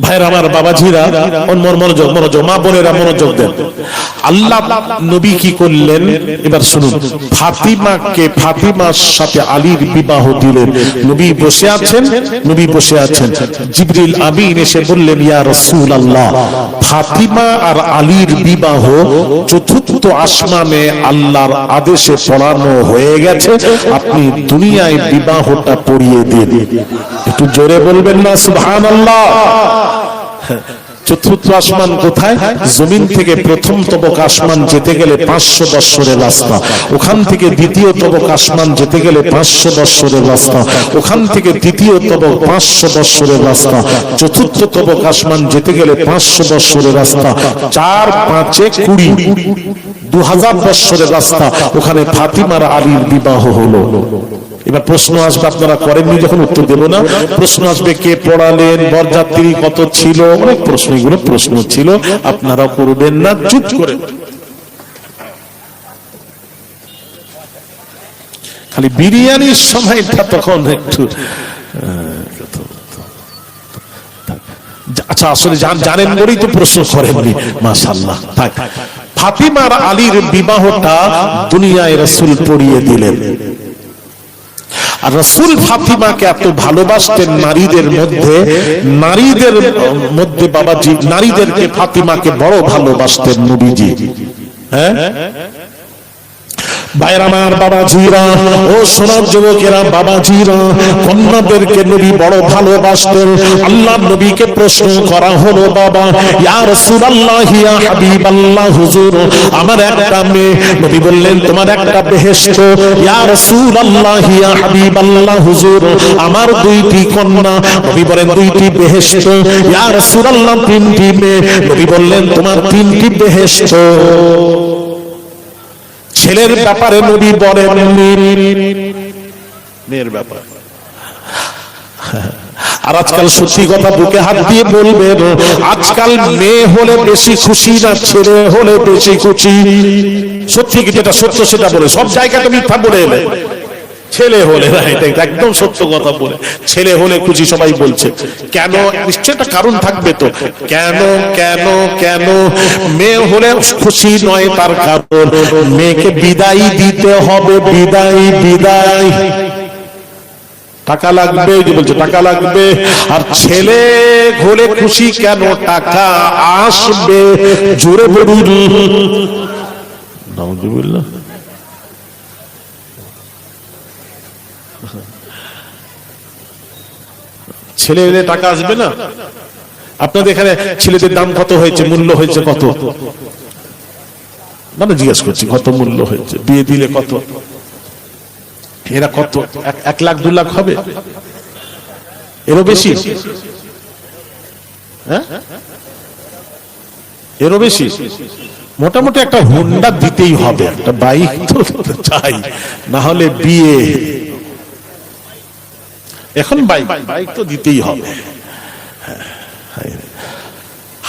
ভাইরা আমার, বাবাজিরা, মনোযোগ, মা বোনেরা মনোযোগ দেন। আল্লাহ নবী কি করলেন এবার শুনুন। ফাতিমার সাথে আলীর বিবাহ দিলেন। নবী বসে আছেন, জিবরিল আমিন এসে বললেন, ইয়া রাসূলুল্লাহ, ফাতিমা আর আলীর বিবাহ চতুর্থ আসমানে আল্লাহর আদেশে পড়ানো হয়ে গেছে, আপনি দুনিয়ায় বিবাহটা পড়িয়ে দিন। একটু জোরে বলবেন না সুবহানাল্লাহ। চতুর্থ আসমান কোথায়? জমিন থেকে প্রথম তবক আসমান যেতে গেলে 500 বৎসরের রাস্তা, ওখান থেকে দ্বিতীয় তবক আসমান যেতে গেলে 500 বৎসরের রাস্তা, ওখান থেকে তৃতীয় তবক 500 বৎসরের রাস্তা, চতুর্থ তবক আসমান যেতে গেলে 500 বৎসরের রাস্তা, 4 5 20 2000 বৎসরের রাস্তা। ওখানে ফাতিমার আলীর বিবাহ হলো। এবার প্রশ্ন আসবে, আপনারা করেননি যখন উত্তর দেব না, প্রশ্ন আসবে কে পড়ালেন, বরযাত্রী কত ছিল, অনেক প্রশ্ন, এগুলো প্রশ্ন ছিল, আপনারা করবেন না, চুপ করে খালি বিরিয়ানির সময়টা তখন একটু। আচ্ছা, আসলে জানেন বলেই তো প্রশ্ন করেননি, মাশাআল্লাহ। থাক, ফাতিমার আলীর বিবাহটা দুনিয়ায় রাসূল পড়িয়ে দিলেন। আর রাসূল ফাতিমাকে এত ভালোবাসতেন, নারীদের মধ্যে বাবাজি, নারীদেরকে ফাতিমাকে বড় ভালোবাসতেন নবীজি। হ্যাঁ, ভাইরা আমার, বাবাজিরা, ও সোনার যুবকেরা, বাবাজিরা, কন্যাদেরকে নবী বড় ভালোবাসতেন। আল্লাহর নবীকে প্রশ্ন করা হলো, বাবা ইয়া রাসূলুল্লাহ, ইয়া হাবিবাল্লাহ, হুজুর আমার একটা মেয়ে। নবী বললেন তোমার একটা বেহেশত। ইয়া রাসূলুল্লাহ, ইয়া হাবিবাল্লাহ, হুজুর আমার দুইটি কন্যা। নবী বলেন দুইটি বেহেশত। ইয়া রাসূলুল্লাহ, তিনটি মেয়ে। নবী বললেন তোমার তিনটি বেহেশত। ছেলের ব্যাপারে নবী বলেন মেয়ের ব্যাপার। আর আজকাল সত্যি কথা বুকে হাত দিয়ে বলবেন, আজকাল মেয়ে হলে বেশি খুশি না ছেলে হলে বেশি খুশি? সত্যি কি যেটা সত্য সেটা বলে, সব জায়গাতে মিথ্যা বলে এলে। ছেলে হলে না, এটা একদম সত্য কথা বলে, ছেলে হলে খুশি সবাই বলছে। কেন? নিশ্চয় একটা কারণ থাকবে তো। কেন কেন কেন মেয়ে হলে খুশি নয়? তার কারণ মেয়েকে বিদায় দিতে হবে। বিদায় বিদায় টাকা লাগবে, বলছে টাকা লাগবে। আর ছেলে হলে খুশি কেন? টাকা আসবে। জোরে বলুন নাউজুবিল্লাহ। ছেলে এলে টাকা আসবে না? আপনাদের এখানে ছেলেদের দাম কত হয়েছে, মূল্য হয়েছে কত? মানে জিজ্ঞেস করছি কত মূল্য হয়েছে? বিয়ে দিলে কত? এরা কত? 1 লাখ 2 লাখ হবে? এরও বেশি? হ্যাঁ, এরও বেশি। মোটামুটি একটা হোন্ডা দিতেই হবে, একটা বাইক তো চাই, না হলে বিয়ে। এখন বাইক তো দিতেই হবে।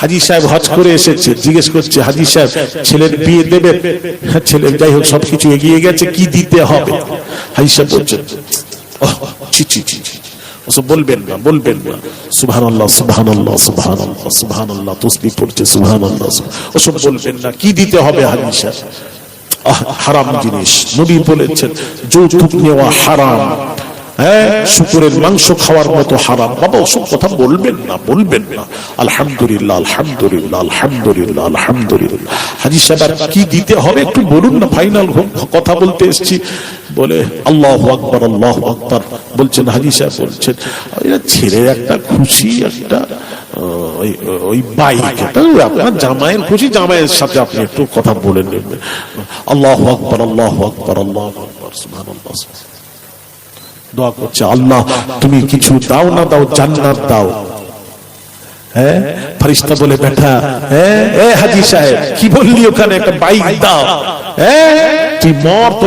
হাজী সাহেব হজ করে এসেছে, জিজ্ঞেস করছে হাজী সাহেব ছেলের বিয়ে দেবেন? হ্যাঁ ছেলের যাই হোক সবকিছু এগিয়ে গেছে, কি দিতে হবে? হাজী সাহেব বলছেন ওসব বলবেন না, বলবেন না। সুবহানাল্লাহ সুবহানাল্লাহ সুবহানাল্লাহ সুবহানাল্লাহ তাসবিহ পড়ছে, সুবহানাল্লাহ। ওসব বলবেন না। কি দিতে হবে হাজী সাহেব? হারাম জিনিস। নবী বলেছেন যৌতুক নেওয়া হারাম। হ্যাঁ, শুকরের মাংস খাওয়ার মতো হারাম। বাবা ওসব কথা বলবেন না, বলবেন না। আলহামদুলিল্লাহ আলহামদুলিল্লাহ আলহামদুলিল্লাহ আলহামদুলিল্লাহ। হাজী সাহেব কি দিতে হবে একটু বলুন না, ফাইনাল কথা বলতে এসেছি। বলে আল্লাহু আকবার আল্লাহু আকবার বলছেন। হাজী সাহেব বলছেন ছেলের একটা খুশি, একটা ওই বাইক, আপনার জামাইয়ের খুশি, জামাইয়ের সাথে আপনি একটু কথা বলে নেবেন। আল্লাহু আকবার আল্লাহু আকবার আল্লাহু আকবার সুবহানাল্লাহ। দোয়া করছে আল্লাহ তুমি কিছু দাও না দাও, জান্নাত দাও। হ্যাঁ, ফেরেশতা বলে বেটা, হ্যাঁ হাজী সাহেব কি বললি? ওখানে একটা বাইক দাও। হ্যাঁ তুই মর, তো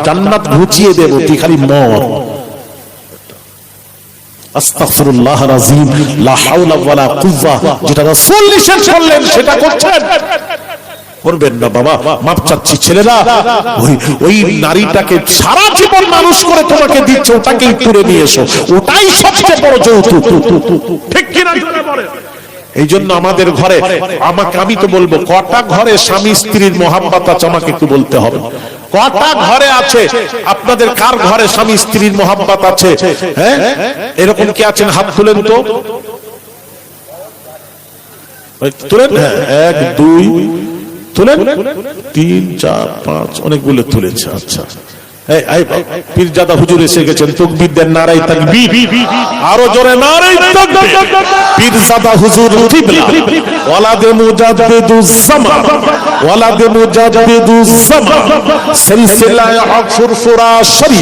জান্নাত ঘুচিয়ে দেব, তুই খালি মর। আস্তাগফিরুল্লাহ আযীম, লা হাওলা ওয়ালা কুওয়া। যেটা রাসূল নিষেধ করলেন সেটা করছেন, করবেন না বাবা। মাপ চাচ্ছি ছেলেরা, ওই নারীটাকে সারা জীবন মানুষ করে তোমাকে দিচ্ছে, ওটাকেই তুলে নিয়ে এসো, ওটাই সবচেয়ে বড় যৌতুক। ঠিক কিনা বলেন? এই জন্য আমাদের ঘরে, আমি তো বলবো কটা ঘরে স্বামী স্ত্রীর মহাব্বত আছে আমাকে একটু বলতে হবে। কটা ঘরে আছে আপনাদের? কার ঘরে স্বামী স্ত্রীর মহাব্বত আছে? হ্যাঁ, এরকম কি আছেন? হাত তুলেন তো, তুলেন। হ্যাঁ, 1 2 তুলেন, 3 4 5 অনেকগুলো তুলেছে। আচ্ছা, পীরজাদা হুজুর এসে গেছেন, তাকবীর দেন, নারায়ে তাকবীর, আরো জোরে নারায়ে তাকবীর। পীরজাদা হুজুর কিবলা, ওয়ালাদে মুজাদ্দিদুজ জামান, ওয়ালাদে মুজাদ্দিদুজ জামান, সিলসিলায়ে হক ফুরফুরা শরীফ।